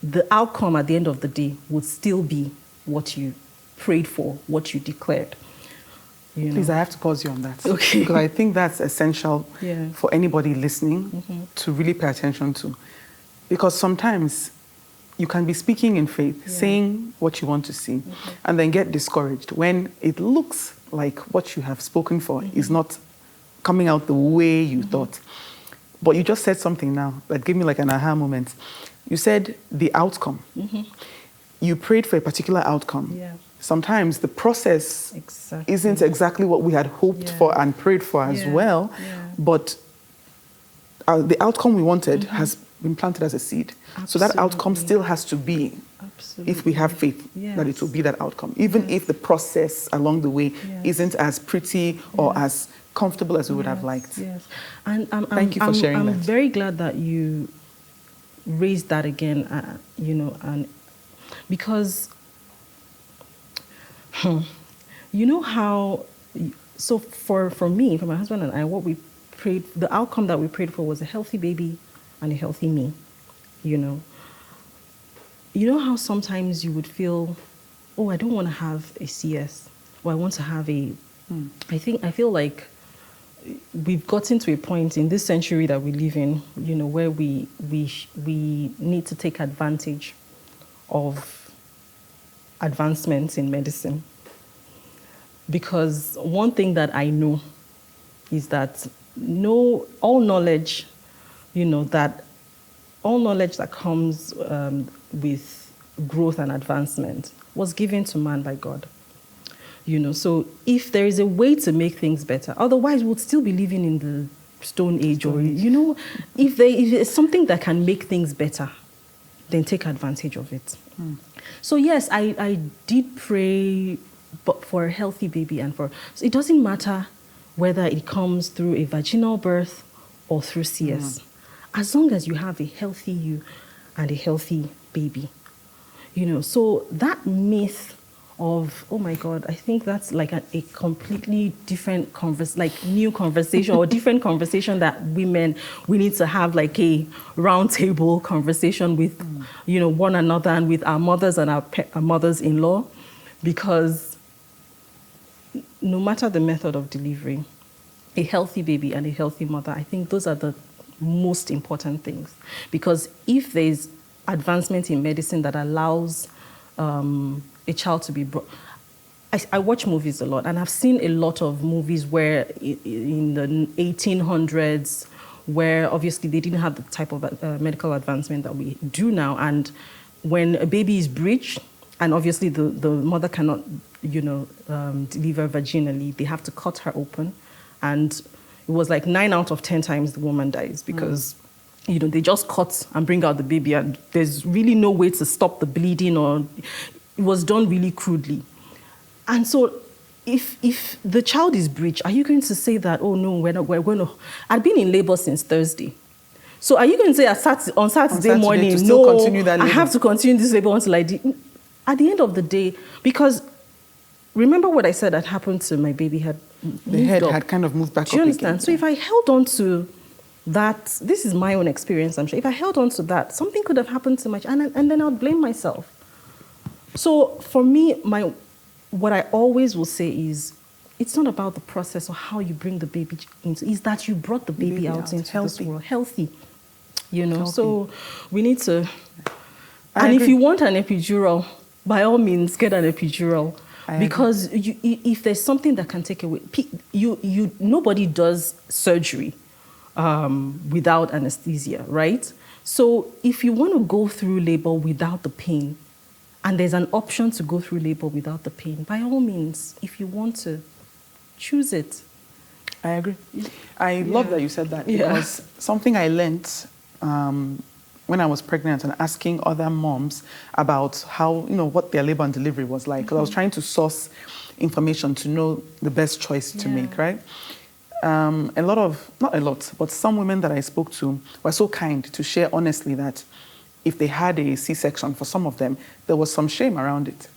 the outcome at the end of the day would still be what you prayed for, what you declared. Please, I have to pause you on that. Okay. Because I think that's essential Yeah. for anybody listening to really pay attention to. Because sometimes you can be speaking in faith, saying what you want to see, and then get discouraged when it looks like what you have spoken for is not coming out the way you thought. But you just said something now that gave me like an aha moment. You said the outcome. You prayed for a particular outcome. Yeah. Sometimes the process isn't exactly what we had hoped for and prayed for as well, but the outcome we wanted has been planted as a seed. So that outcome still has to be, if we have faith, that it will be that outcome, even if the process along the way isn't as pretty or as comfortable as we would have liked. Yes, and Thank you for sharing that. I'm very glad that you raised that again, and because you know how, so for me, for my husband and I, what we prayed, the outcome that we prayed for was a healthy baby and a healthy me, you know how sometimes you would feel, oh, I don't want to have a CS, or I want to have a, I feel like we've gotten to a point in this century that we live in, where we need to take advantage of advancements in medicine. Because one thing that I know is that all knowledge that comes with growth and advancement was given to man by God. So if there is a way to make things better, otherwise we'd still be living in the Stone Age, or if there's something that can make things better, then take advantage of it. So yes, I did pray for a healthy baby, so it doesn't matter whether it comes through a vaginal birth or through CS, as long as you have a healthy you and a healthy baby. So that myth of, oh my God, I think that's like a completely different new conversation or different conversation that we need to have, like a round table conversation with, one another and with our mothers and our mothers-in-law, because no matter the method of delivery, a healthy baby and a healthy mother, I think those are the most important things. Because if there's advancement in medicine that allows a child to be brought. I watch movies a lot, and I've seen a lot of movies where in the 1800s, where obviously they didn't have the type of medical advancement that we do now. And when a baby is breached, and obviously the mother cannot, deliver vaginally, they have to cut her open. And it was like 9 out of 10 times the woman dies because they just cut and bring out the baby, and there's really no way to stop the bleeding, or it was done really crudely. And so if the child is breached, are you going to say that, oh no, we're going to... I'd been in labor since Thursday. So are you going to say on Saturday morning, I have to continue this labor until I did? At the end of the day, because remember what I said had happened to my baby, the head had kind of moved back up. Do you understand? Again. So if I held on to that, this is my own experience, I'm sure. If I held on to that, something could have happened to my child, and then I would blame myself. So for me, what I always will say is, it's not about the process or how you bring the baby into, is that you brought the baby out into this world healthy. So we need to... And if you want an epidural, by all means, get an epidural. Because if there's something that can take away... Nobody does surgery without anesthesia, right? So if you want to go through labor without the pain, and there's an option to go through labor without the pain, by all means, if you want to, choose it. I agree. I love that you said that, because something I learned when I was pregnant and asking other moms about how, what their labor and delivery was like, because I was trying to source information to know the best choice to make, right? Not a lot, but some women that I spoke to were so kind to share honestly that if they had a C-section, for some of them, there was some shame around it.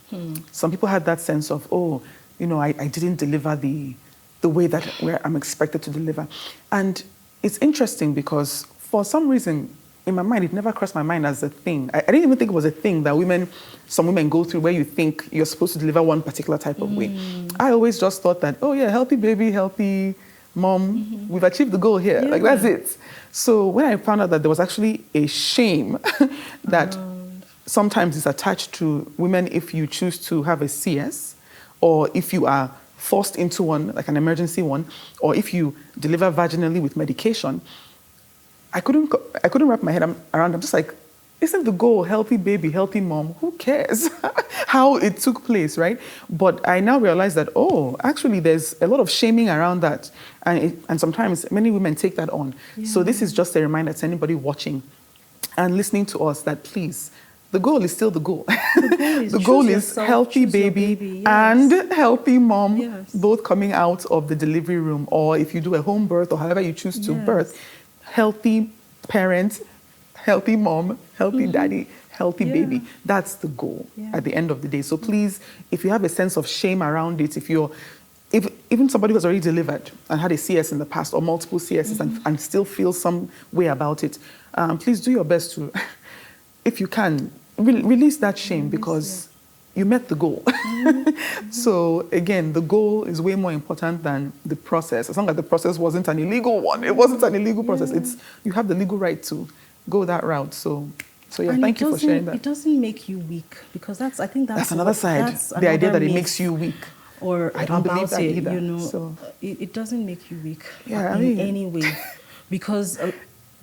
Some people had that sense of, I didn't deliver the the way that where I'm expected to deliver. And it's interesting because for some reason, in my mind, it never crossed my mind as a thing. I didn't even think it was a thing that some women go through where you think you're supposed to deliver one particular type of way. I always just thought that, oh yeah, healthy baby, healthy mom, we've achieved the goal here. Like, that's it. So when I found out that there was actually a shame that sometimes is attached to women if you choose to have a CS, or if you are forced into one, like an emergency one, or if you deliver vaginally with medication, I couldn't wrap my head around. I'm just like, isn't the goal healthy baby, healthy mom? Who cares how it took place, right? But I now realize that, actually there's a lot of shaming around that. And sometimes many women take that on. Yeah. So this is just a reminder to anybody watching and listening to us that please, the goal is still the goal. The goal is healthy baby and healthy mom, both coming out of the delivery room, or if you do a home birth or however you choose to birth, healthy parent, healthy mom, healthy daddy, healthy baby. That's the goal at the end of the day. So please, if you have a sense of shame around it, if even somebody who has already delivered and had a CS in the past or multiple CSs and still feels some way about it, please do your best to, if you can, release that shame because you met the goal. So again, the goal is way more important than the process. As long as the process wasn't an illegal one, it wasn't an illegal process. You have the legal right to go that route. So yeah, thank you for sharing that. It doesn't make you weak because I think that's another side. The idea that it makes you weak. Or I don't believe that either. It doesn't make you weak in any way, because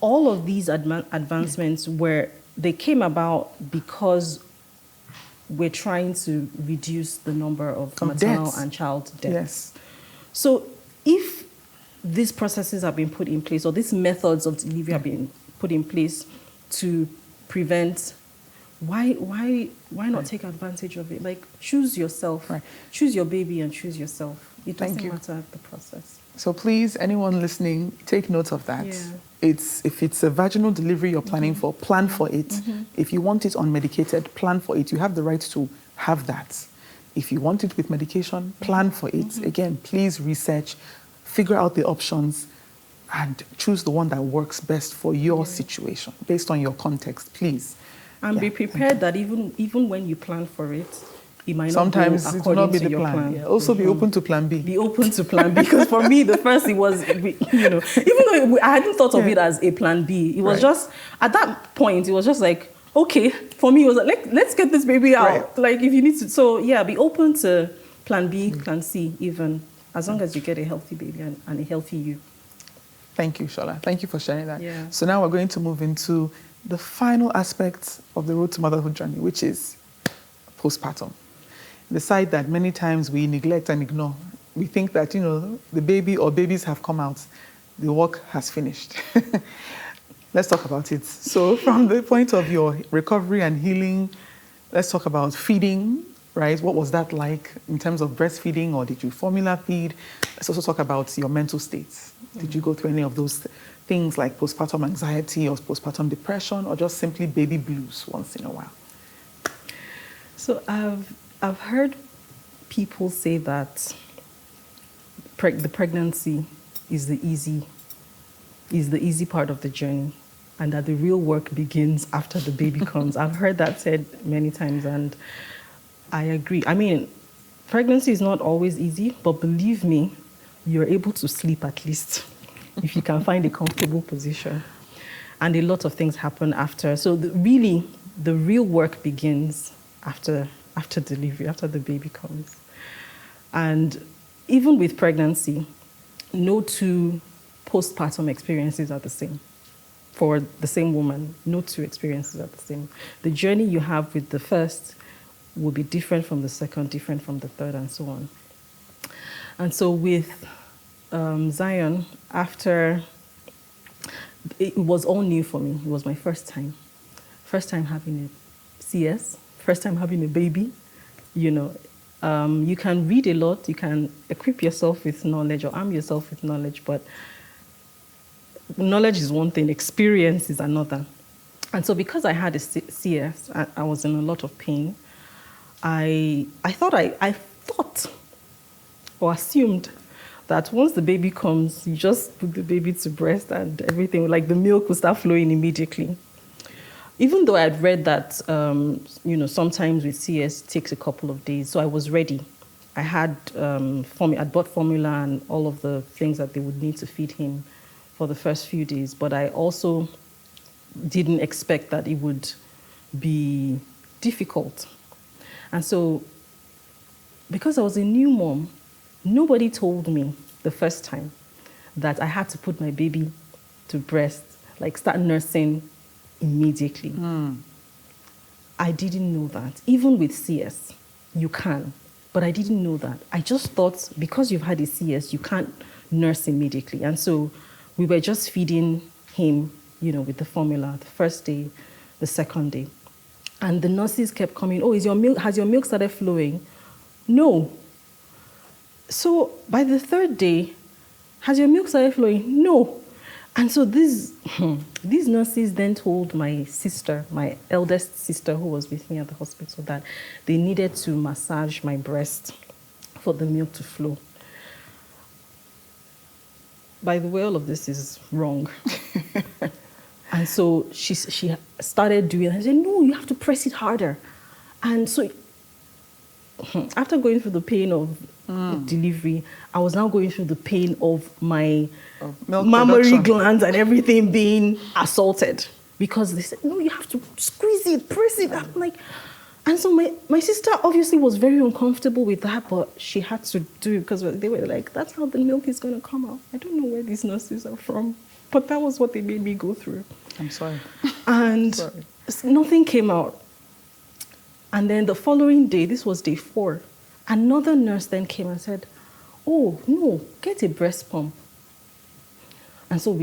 all of these advancements they came about because we're trying to reduce the number of maternal deaths and child deaths. Yes. So if these processes have been put in place, or these methods of delivery have been put in place to prevent, why not take advantage of it? Like, choose yourself. Right. Choose your baby and choose yourself. It doesn't matter the process. So please, anyone listening, take note of that. Yeah. If it's a vaginal delivery you're planning for, plan for it. If you want it unmedicated, plan for it. You have the right to have that. If you want it with medication, plan for it. Again, please research, figure out the options, and choose the one that works best for your situation, based on your context, please. And be prepared that even when you plan for it, it might not sometimes go it will not be according the to your plan. Yeah. Also be open to plan B. Be open to plan B, because for me, the first, it was, even though I hadn't thought of it as a plan B, it was just, at that point, it was just like, okay, for me, it was like, let's get this baby out. Right. Like, if you need to, so yeah, be open to plan B, plan C, even, as long as you get a healthy baby and a healthy you. Thank you, Shola. Thank you for sharing that. Yeah. So now we're going to move into the final aspect of the road to motherhood journey, which is postpartum. The side that many times we neglect and ignore. We think that, the baby or babies have come out, the work has finished. Let's talk about it. So from the point of your recovery and healing, let's talk about feeding, right? What was that like in terms of breastfeeding, or did you formula feed? Let's also talk about your mental states. Did you go through any of those things like postpartum anxiety or postpartum depression, or just simply baby blues once in a while? So I've heard people say that the pregnancy is the easy part of the journey, and that the real work begins after the baby comes. I've heard that said many times, and I agree. I mean, pregnancy is not always easy, but believe me, you're able to sleep at least if you can find a comfortable position. And a lot of things happen after. So the real work begins after delivery, after the baby comes. And even with pregnancy, no two postpartum experiences are the same. For the same woman, no two experiences are the same. The journey you have with the first will be different from the second, different from the third, and so on. And so with Zion, after, it was all new for me. It was my first time having a CS, first time having a baby. You can read a lot, you can equip yourself with knowledge or arm yourself with knowledge, but knowledge is one thing, experience is another. And so because I had a CS, I was in a lot of pain. I thought or assumed that once the baby comes, you just put the baby to breast and everything, like the milk will start flowing immediately. Even though I'd read that, sometimes with CS it takes a couple of days, so I was ready. I had I bought formula and all of the things that they would need to feed him for the first few days, but I also didn't expect that it would be difficult. And so, because I was a new mom, nobody told me the first time that I had to put my baby to breast, like start nursing immediately. I didn't know that. Even with CS, you can, but I didn't know that. I just thought because you've had a CS, you can't nurse immediately. And so we were just feeding him, with the formula, the first day, the second day. And the nurses kept coming, has your milk started flowing? No. So by the third day, has your milk started flowing? No. And so these nurses then told my sister, my eldest sister who was with me at the hospital, that they needed to massage my breast for the milk to flow. By the way, all of this is wrong. And so she started doing it. I said, no, you have to press it harder. And so after going through the pain of delivery, I was now going through the pain of my mammary glands and everything being assaulted. Because they said, no, you have to squeeze it, press it. I'm like, and so my sister obviously was very uncomfortable with that, but she had to do it because they were like, that's how the milk is going to come out. I don't know where these nurses are from, but that was what they made me go through. I'm sorry. And nothing came out. And then the following day, this was day 4, another nurse then came and said, oh, no, get a breast pump. And so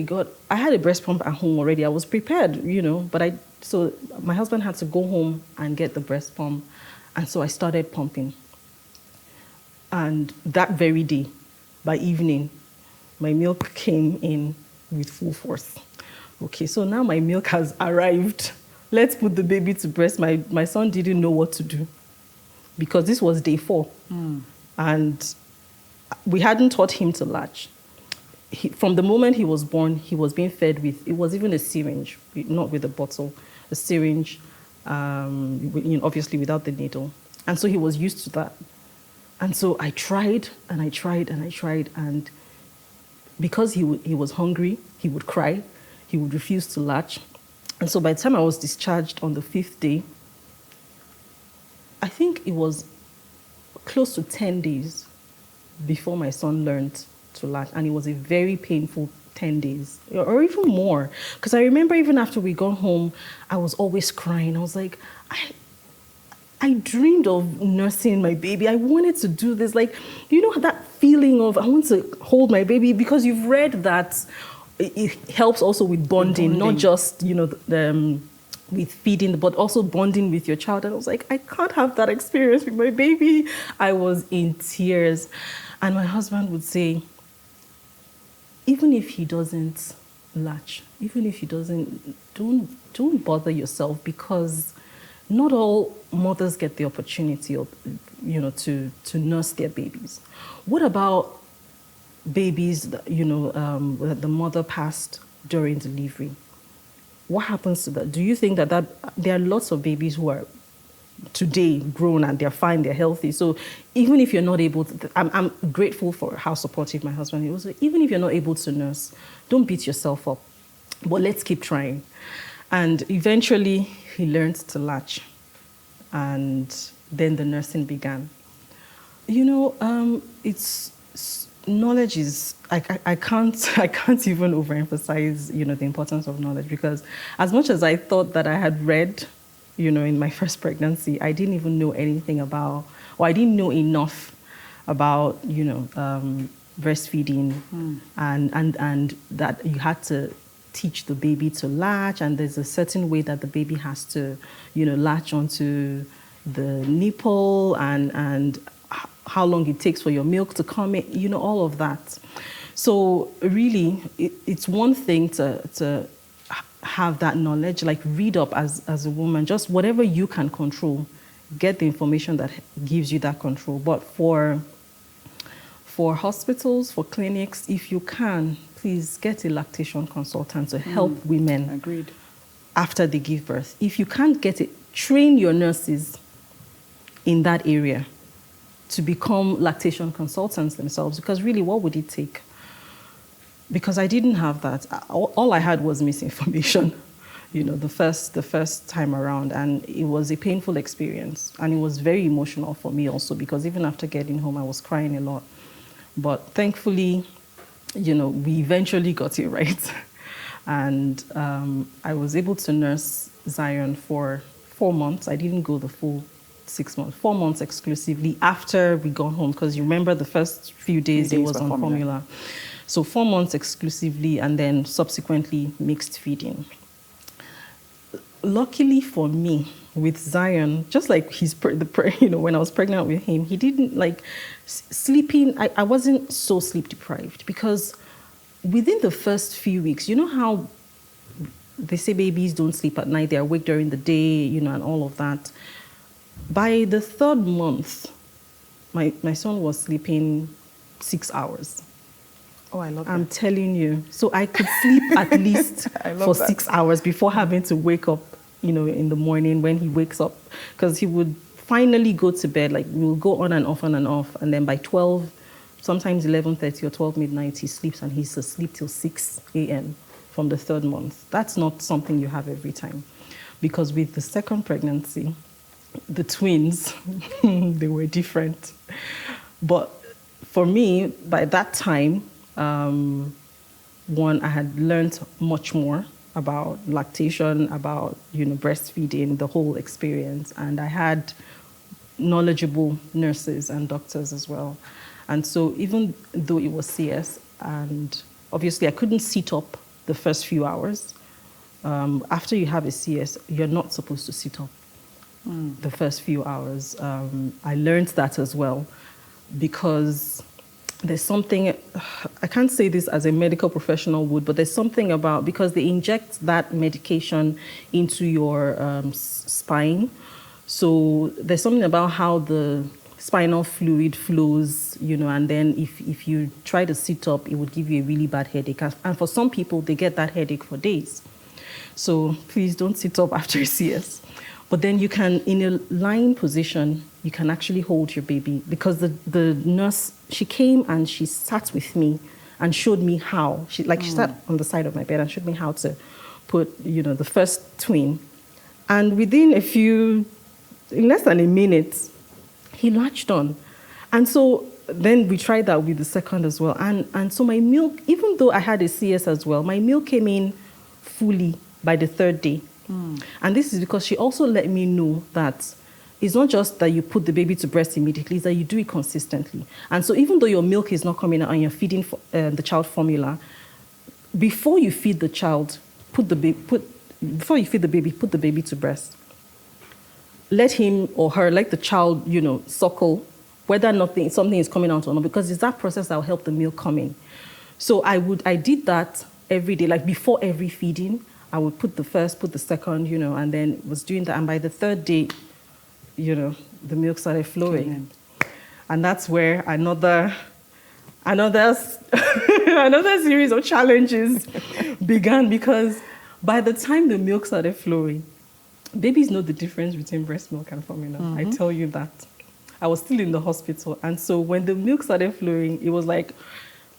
I had a breast pump at home already. I was prepared, so my husband had to go home and get the breast pump. And so I started pumping. And that very day, by evening, my milk came in with full force. Okay, so now my milk has arrived. Let's put the baby to breast. My son didn't know what to do because this was day 4. And we hadn't taught him to latch. From the moment he was born, he was being fed with, it was even a syringe, not with a bottle, a syringe, obviously without the needle. And so he was used to that. And so I tried and I tried and I tried. And because he was hungry, he would cry. He would refuse to latch. And so by the time I was discharged on the 5th day, I think it was close to 10 days before my son learned to latch. And it was a very painful 10 days, or even more. Because I remember even after we got home, I was always crying. I was like, I dreamed of nursing my baby. I wanted to do this. Like, that feeling of I want to hold my baby, because you've read that it helps also with bonding. Not just, with feeding, but also bonding with your child. And I was like, I can't have that experience with my baby. I was in tears. And my husband would say, even if he doesn't latch, even if he doesn't, don't bother yourself, because not all mothers get the opportunity of, to nurse their babies. What about babies that, that the mother passed during delivery? What happens to that? Do you think that there are lots of babies who are today grown and they're fine, they're healthy? So even if you're not able to, I'm grateful for how supportive my husband is. Even if you're not able to nurse, don't beat yourself up, but let's keep trying. And eventually he learned to latch, and then the nursing began. Knowledge is, I can't even overemphasize, the importance of knowledge, because as much as I thought that I had read, in my first pregnancy, I didn't even know anything about, or I didn't know enough about, breastfeeding, and that you had to teach the baby to latch, and there's a certain way that the baby has to, latch onto the nipple, and how long it takes for your milk to come in, all of that. So really, it's one thing to have that knowledge, like read up as a woman, just whatever you can control, get the information that gives you that control. But for For hospitals, for clinics, if you can, please get a lactation consultant to help women. Agreed. After they give birth. If you can't get it, train your nurses in that area to become lactation consultants themselves, because really, what would it take? Because I didn't have that. All I had was misinformation, the first time around, and it was a painful experience, and it was very emotional for me also, because even after getting home, I was crying a lot. But thankfully, we eventually got it right. And I was able to nurse Zion for 4 months. I didn't go the full 6 months, 4 months exclusively after we got home, because you remember the first few days it was on formula. So 4 months exclusively, and then subsequently mixed feeding. Luckily for me, with Zion, just like when I was pregnant with him, he didn't like sleeping. I wasn't so sleep deprived, because within the first few weeks, you know how they say babies don't sleep at night, they're awake during the day, and all of that. By the 3rd month, my son was sleeping 6 hours. Oh, I love that. I'm telling you. So I could sleep at least for 6 hours before having to wake up, in the morning when he wakes up. Because he would finally go to bed, like we'll go on and off. And then by 12, sometimes 11:30 or 12 midnight, he sleeps, and he's asleep till 6 a.m. from the 3rd month. That's not something you have every time. Because with the second pregnancy, the twins, they were different. But for me, by that time, one, I had learned much more about lactation, about, breastfeeding, the whole experience. And I had knowledgeable nurses and doctors as well. And so even though it was CS, and obviously I couldn't sit up the first few hours, after you have a CS, you're not supposed to sit up the first few hours. I learned that as well, because there's something, I can't say this as a medical professional would, but there's something about, because they inject that medication into your spine. So there's something about how the spinal fluid flows, and then if you try to sit up, it would give you a really bad headache. And for some people, they get that headache for days. So please don't sit up after a CS. But then you can, in a lying position, you can actually hold your baby, because the nurse, she came and she sat with me and showed me how. She sat on the side of my bed and showed me how to put, the first twin. And within in less than a minute, he latched on. And so then we tried that with the second as well. And so my milk, even though I had a CS as well, my milk came in fully by the 3rd day. And this is because she also let me know that it's not just that you put the baby to breast immediately, it's that you do it consistently. And so even though your milk is not coming out and you're feeding the child formula, before you feed the child, before you feed the baby, put the baby to breast. Let him or her, let the child, suckle, whether or not something is coming out or not, because it's that process that will help the milk come in. So I did that every day, like before every feeding. I would put the first, put the second, and then was doing that. And by the 3rd day, the milk started flowing. And that's where another series of challenges began, because by the time the milk started flowing, babies know the difference between breast milk and formula. I tell you that. I was still in the hospital. And so when the milk started flowing, it was like,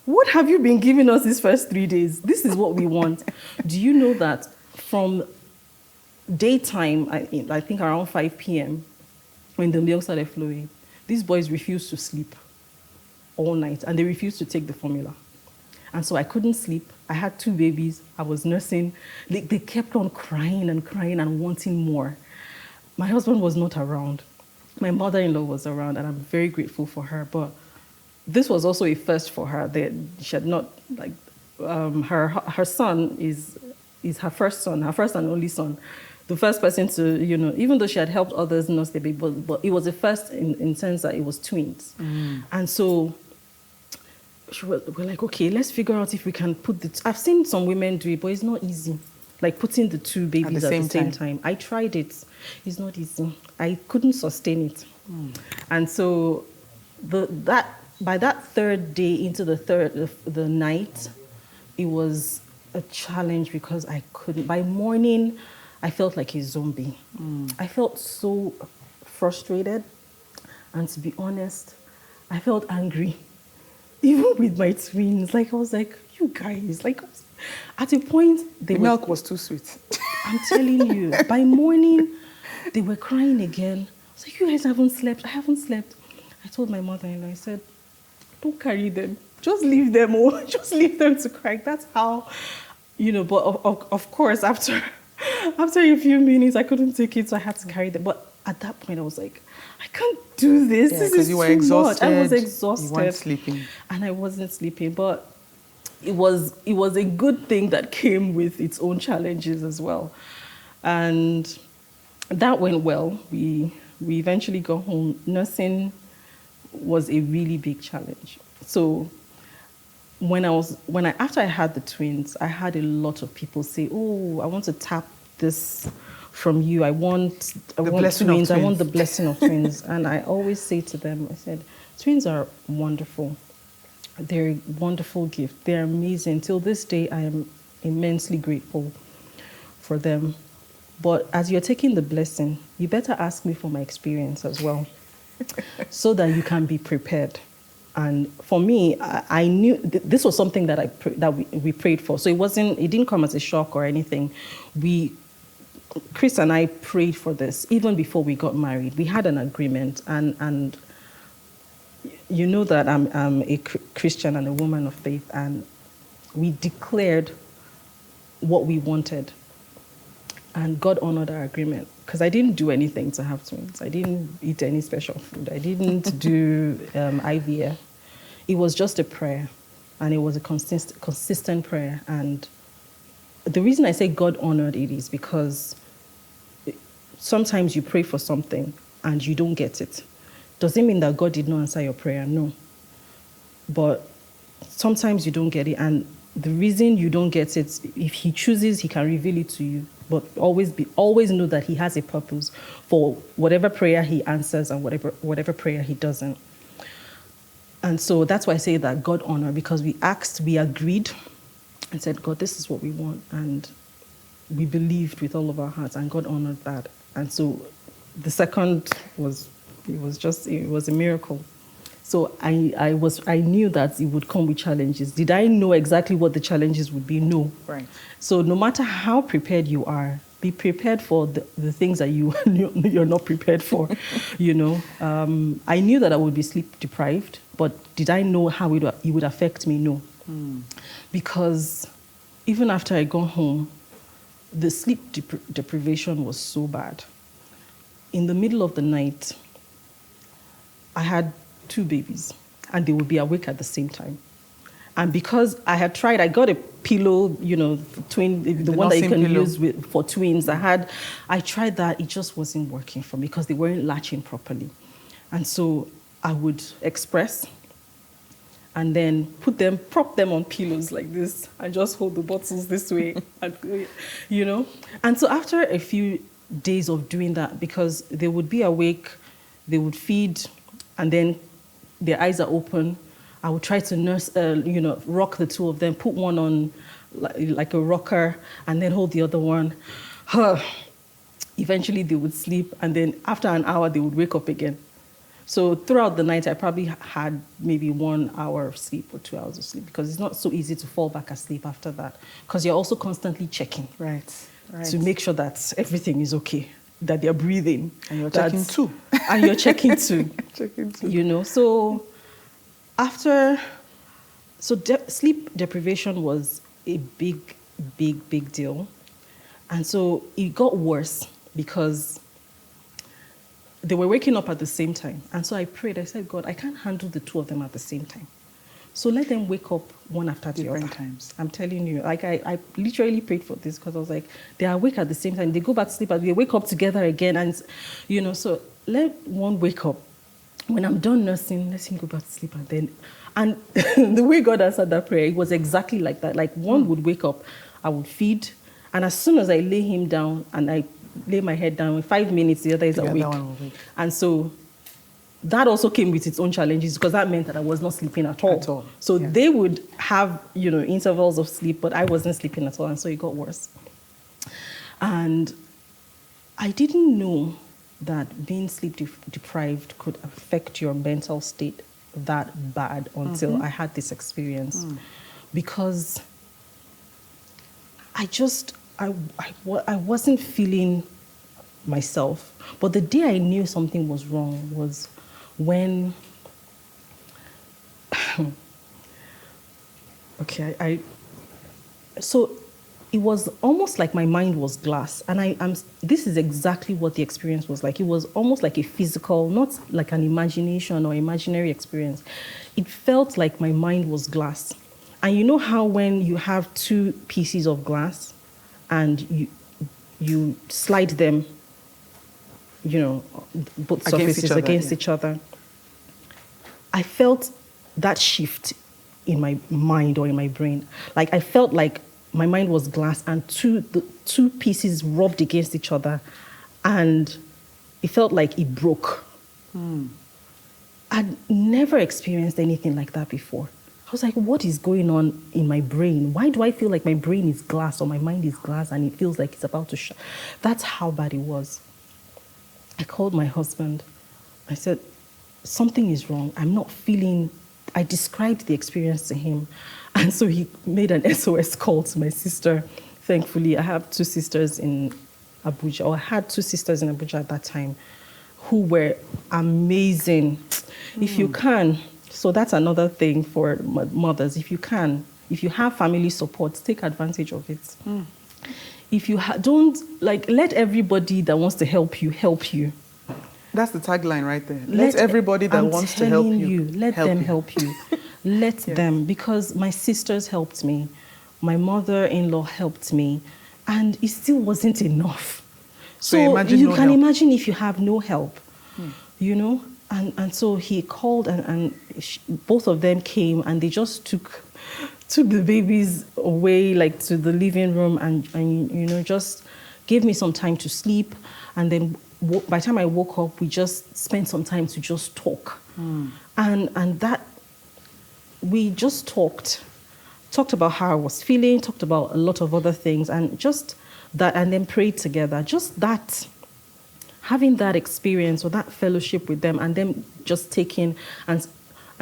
what have you been giving us these first 3 days? This is what we want. Do you know that from daytime, I think around 5 p.m., when the milk started flowing, these boys refused to sleep all night, and they refused to take the formula. And so I couldn't sleep. I had 2 babies. I was nursing. They kept on crying and wanting more. My husband was not around. My mother-in-law was around, and I'm very grateful for her. But this was also a first for her. She had not, her son is her first son, her first and only son. The first person to, even though she had helped others nurse the baby, but it was the first in sense that it was twins. And so we're like, okay, let's figure out if we can I've seen some women do it, but it's not easy. Like putting the 2 babies at the same time. I tried it. It's not easy. I couldn't sustain it. And so that by that third day into the night, it was a challenge because I couldn't. By morning, I felt like a zombie. I felt so frustrated, and to be honest, I felt angry, even with my twins. Like I was like, you guys, like at a point the milk was too sweet. I'm telling you, by morning they were crying again. I was like, you guys haven't slept. I haven't slept. I told my mother-in-law, I said, don't carry them. Just leave them. Or just leave them to cry. That's how, but of course, after a few minutes, I couldn't take it, so I had to carry them. But at that point, I was like, I can't do this. Yeah, this because is you were too exhausted. much. I was exhausted. You weren't sleeping. And I wasn't sleeping. But it was a good thing that came with its own challenges as well. And that went well. We eventually got home. Nursing was a really big challenge. So after I had the twins, I had a lot of people say, "Oh, I want to tap this from you. I want twins. I want the blessing of twins." And I always say to them, I said, "Twins are wonderful. They're a wonderful gift. They're amazing. Till this day, I am immensely grateful for them. But as you're taking the blessing, you better ask me for my experience as well, so that you can be prepared." And for me, I knew this was something that we prayed for. So it didn't come as a shock or anything. Chris and I prayed for this even before we got married. We had an agreement, and you know that I'm a Christian and a woman of faith, and we declared what we wanted. And God honored our agreement, because I didn't do anything to have twins. I didn't eat any special food. I didn't do IVF. It was just a prayer, and it was a consistent prayer. And the reason I say God honored it is because sometimes you pray for something and you don't get it. Does it mean that God did not answer your prayer? No. But sometimes you don't get it, and the reason you don't get it, if He chooses, He can reveal it to you. But always know that He has a purpose for whatever prayer He answers and whatever prayer He doesn't. And so that's why I say that God honored, because we agreed and said, "God, this is what we want." And we believed with all of our hearts, and God honored that. And so the second was a miracle. So I knew that it would come with challenges. Did I know exactly what the challenges would be? No. Right. So no matter how prepared you are, be prepared for the things that you're not prepared for. I knew that I would be sleep deprived, but did I know how it would affect me? No. Because even after I got home, the sleep deprivation was so bad. In the middle of the night, I had 2 babies, and they would be awake at the same time. And because I had tried, I got a pillow, twin, the one that you can use for twins. I tried that, it just wasn't working for me because they weren't latching properly. And so I would express and then prop them on pillows like this and just hold the bottles this way, And so after a few days of doing that, because they would be awake, they would feed, and then their eyes are open, I would try to nurse, rock the 2 of them, put one on like a rocker, and then hold the other one. Eventually they would sleep, and then after an hour they would wake up again. So throughout the night, I probably had maybe 1 hour of sleep or 2 hours of sleep, because it's not so easy to fall back asleep after that, because you're also constantly checking. Right. To make sure that everything is okay, that they're breathing. And you're checking too. And you're checking too. So sleep deprivation was a big, big, big deal. And so it got worse because they were waking up at the same time. And so I prayed, I said, "God, I can't handle the 2 of them at the same time. So let them wake up one after the other." Different times. I'm telling you, I literally prayed for this, because I was like, they're awake at the same time. They go back to sleep, and they wake up together again. And, so let one wake up. When I'm done nursing, let him go back to sleep. And the way God answered that prayer, it was exactly like that. Like one would wake up, I would feed. And as soon as I lay him down and I lay my head down, in 5 minutes, the other is awake. And so that also came with its own challenges because that meant that I was not sleeping at all. So they would have, intervals of sleep, but I wasn't sleeping at all. And so it got worse. And I didn't know that being sleep deprived could affect your mental state that bad until I had this experience. Because I wasn't feeling myself. But the day I knew something was wrong was when, so it was almost like my mind was glass. And this is exactly what the experience was like. It was almost like a physical, not like an imagination or imaginary experience. It felt like my mind was glass. And you know how when you have two pieces of glass and you slide them, both surfaces against each other. I felt that shift in my mind or in my brain. Like I felt like my mind was glass and the two pieces rubbed against each other and it felt like it broke. I'd never experienced anything like that before. I was like, what is going on in my brain? Why do I feel like my brain is glass or my mind is glass and it feels like it's about to shatter? That's how bad it was. I called my husband. I said, something is wrong. I'm not feeling... I described the experience to him. And so he made an SOS call to my sister. Thankfully, I have two sisters in Abuja, or I had two sisters in Abuja at that time, who were amazing. If you can... So that's another thing for mothers. If you have family support, take advantage of it. If you don't, let everybody that wants to help you, help you. That's the tagline right there. Let everybody that wants to help you, let them help you. Let them, because my sisters helped me. My mother-in-law helped me. And it still wasn't enough. So you can imagine if you have no help, And so he called and both of them came and they just took the babies away to the living room and just gave me some time to sleep. And then by the time I woke up, we just spent some time to just talk. And that we just talked about how I was feeling, talked about a lot of other things and just that, and then prayed together. Just that. Having that experience or that fellowship with them and them just taking and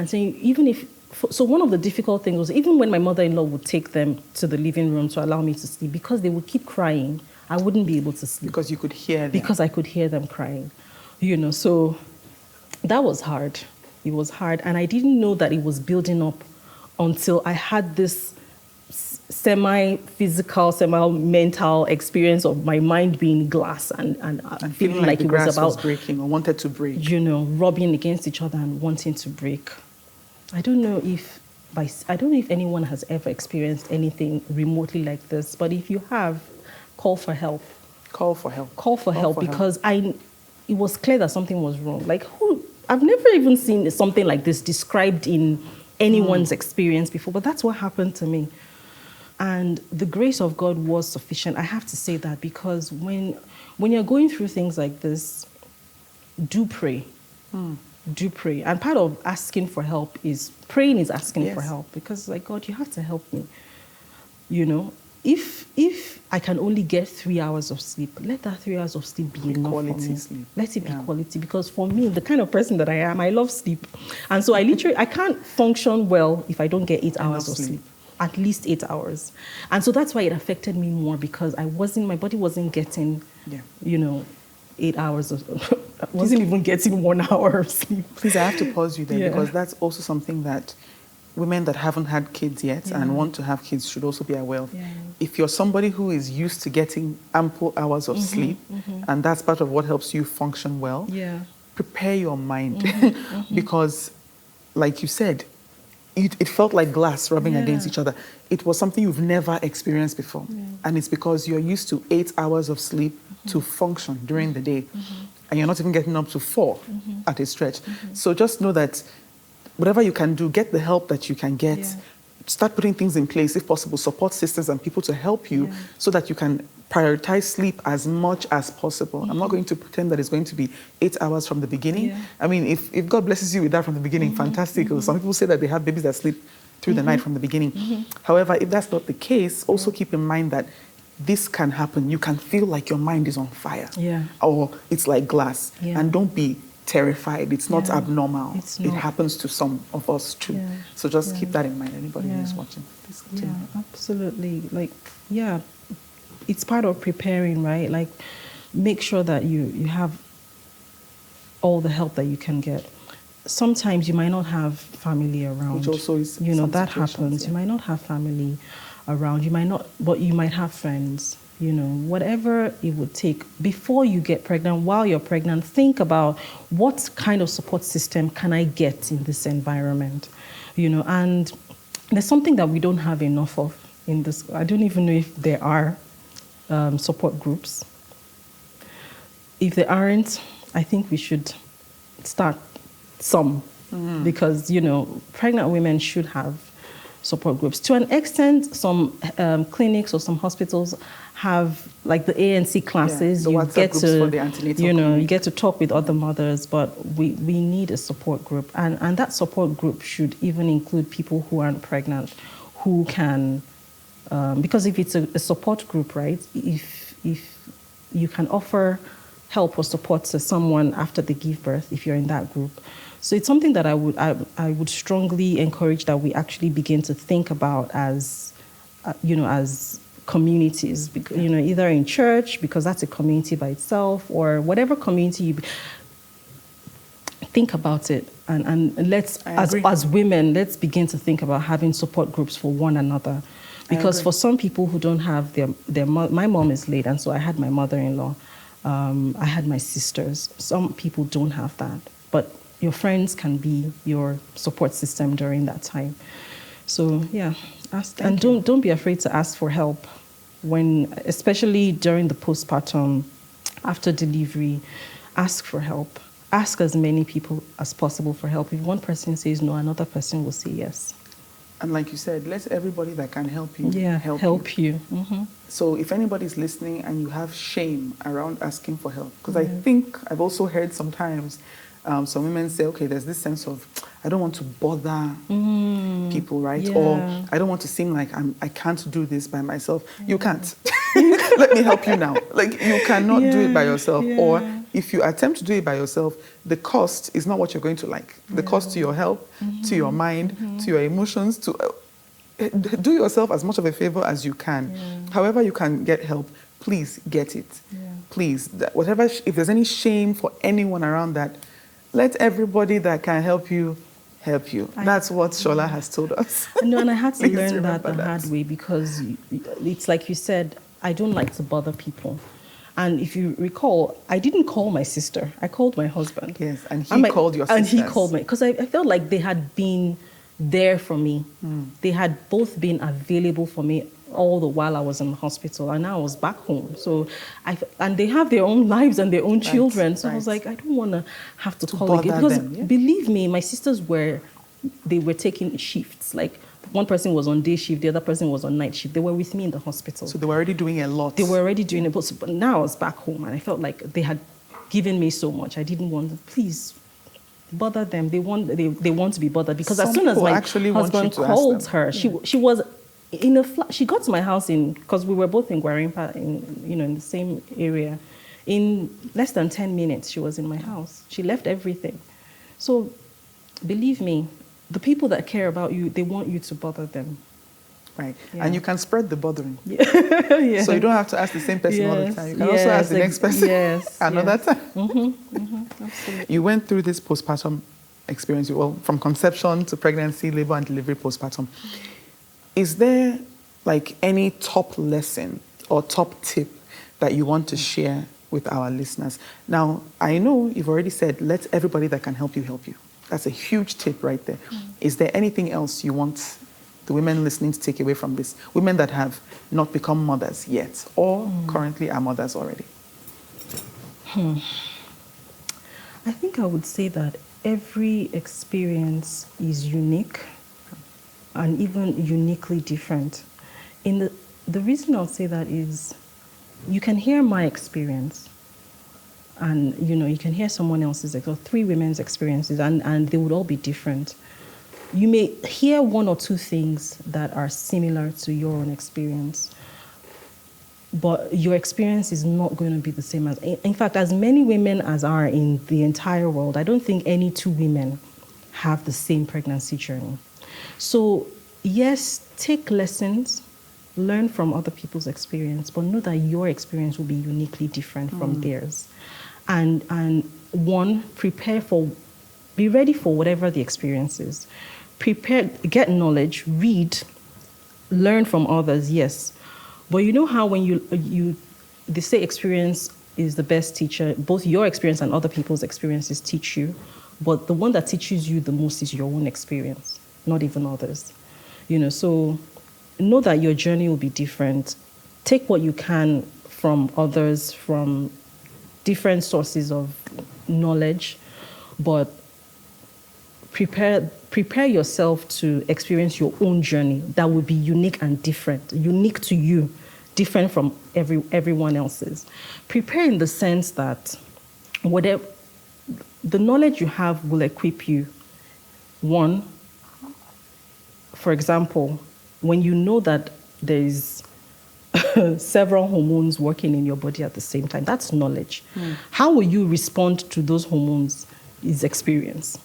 saying, even if... So one of the difficult things was even when my mother-in-law would take them to the living room to allow me to sleep, because they would keep crying, I wouldn't be able to sleep. Because you could hear them. Because I could hear them crying. So that was hard. It was hard. And I didn't know that it was building up until I had this semi-physical, semi-mental experience of my mind being glass and feeling like it was about breaking or wanted to break. Rubbing against each other and wanting to break. I don't know if anyone has ever experienced anything remotely like this, but if you have, call for help. Call for help. Call for help because it was clear that something was wrong. I've never even seen something like this described in anyone's experience before, but that's what happened to me. And the grace of God was sufficient. I have to say that because when you're going through things like this, do pray. Do pray. And part of asking for help is praying is asking for help because God, you have to help me. If I can only get 3 hours of sleep, let that 3 hours of sleep be enough quality for me. Sleep. Let it be quality because for me, the kind of person that I am, I love sleep. And so I can't function well if I don't get 8 hours of sleep. At least 8 hours. And so that's why it affected me more because my body wasn't getting, 8 hours I wasn't even getting 1 hour of sleep. Please, I have to pause you there because that's also something that women that haven't had kids yet and want to have kids should also be aware of. Yeah. If you're somebody who is used to getting ample hours of sleep, and that's part of what helps you function well, prepare your mind because, like you said, it felt like glass rubbing against each other. It was something you've never experienced before. Yeah. And it's because you're used to 8 hours of sleep to function during the day. And you're not even getting up to 4 at a stretch. So just know that whatever you can do, get the help that you can get start putting things in place, if possible, support systems and people to help you so that you can prioritize sleep as much as possible. I'm not going to pretend that it's going to be 8 hours from the beginning. I mean, if God blesses you with that from the beginning, fantastic. Some people say that they have babies that sleep through the night from the beginning. However, if that's not the case, also keep in mind that this can happen. You can feel like your mind is on fire or it's like glass. And don't be terrified. It's not abnormal. It happens to some of us too. So just keep that in mind, anybody who's watching. Please continue. Absolutely. Like, it's part of preparing, right? Like, make sure that you have all the help that you can get. Sometimes you might not have family around. Which also is, that happens. You might not have family around. You might not, but you might have friends. Whatever it would take before you get pregnant, while you're pregnant, think about what kind of support system can I get in this environment, and there's something that we don't have enough of in this. I don't even know if there are support groups. If there aren't, I think we should start some because, pregnant women should have support groups. To an extent, some clinics or some hospitals have like the ANC classes. You get to, you get to talk with other mothers, but we need a support group. And that support group should even include people who aren't pregnant, who can, because if it's a support group, right, if you can offer help or support to someone after they give birth, if you're in that group. So it's something that I would strongly encourage that we actually begin to think about as, as communities, either in church, because that's a community by itself, or whatever community you think about it. And let's, as women, let's begin to think about having support groups for one another. Because for some people who don't have my mom is late, and so I had my mother-in-law, I had my sisters. Some people don't have that, but your friends can be your support system during that time. So don't be afraid to ask for help especially during the postpartum, after delivery. Ask for help. Ask as many people as possible for help. If one person says no, another person will say yes. And like you said, let everybody that can help you help you. Mm-hmm. So if anybody's listening and you have shame around asking for help, because I think I've also heard sometimes some women say, okay, there's this sense of, I don't want to bother people, right? Yeah. Or I don't want to seem like I can't do this by myself. You can't. Let me help you now. Like, you cannot do it by yourself. Yeah. Or if you attempt to do it by yourself, the cost is not what you're going to like. The cost to your health, to your mind, to your emotions, to do yourself as much of a favor as you can. Yeah. However you can get help, please get it. Yeah. Please, whatever. If there's any shame for anyone around that, let everybody that can help you, help you. That's what Shola has told us. No, and I had to learn that the hard way, because it's like you said, I don't like to bother people. And if you recall, I didn't call my sister. I called my husband. Yes, and he called your sisters. And he called me, because I felt like they had been there for me. They had both been available for me all the while I was in the hospital, and now I was back home. So and they have their own lives and their own children. So I was like, I don't want to have to call again. Because believe me, my sisters were taking shifts. Like, one person was on day shift, the other person was on night shift. They were with me in the hospital. So they were already doing a lot. They were already doing it, but now I was back home, and I felt like they had given me so much. I didn't want to, please bother them. They want to be bothered, because as soon as my husband called her, she was in a flat. She got to my house because we were both in Gwarimpa, in the same area. In less than 10 minutes, she was in my house. She left everything. So believe me, the people that care about you, they want you to bother them. Right. Yeah. And you can spread the bothering. Yeah. So you don't have to ask the same person all the time. You can also ask the next person another time. Absolutely. You went through this postpartum experience, from conception to pregnancy, labor and delivery, postpartum. Is there like any top lesson or top tip that you want to share with our listeners? Now, I know you've already said, let everybody that can help you help you. That's a huge tip right there. Is there anything else you want the women listening to take away from this? Women that have not become mothers yet, or currently are mothers already. I think I would say that every experience is unique. and even uniquely different. The reason I'll say that is you can hear my experience, and you can hear someone else's, or three women's experiences, and they would all be different. You may hear one or two things that are similar to your own experience, but your experience is not going to be the same as, in fact, as many women as are in the entire world, I don't think any two women have the same pregnancy journey. So yes, take lessons, learn from other people's experience, but know that your experience will be uniquely different from theirs. And one, be ready for whatever the experience is. Prepare, get knowledge, read, learn from others, yes. But you know how when they say experience is the best teacher, both your experience and other people's experiences teach you, but the one that teaches you the most is your own experience, not even others. So know that your journey will be different. Take what you can from others, from different sources of knowledge, but prepare yourself to experience your own journey that will be unique and different, unique to you, different from everyone else's. Prepare in the sense that whatever the knowledge you have will equip you. One, for example, when you know that there is several hormones working in your body at the same time, that's knowledge. How will you respond to those hormones is experience.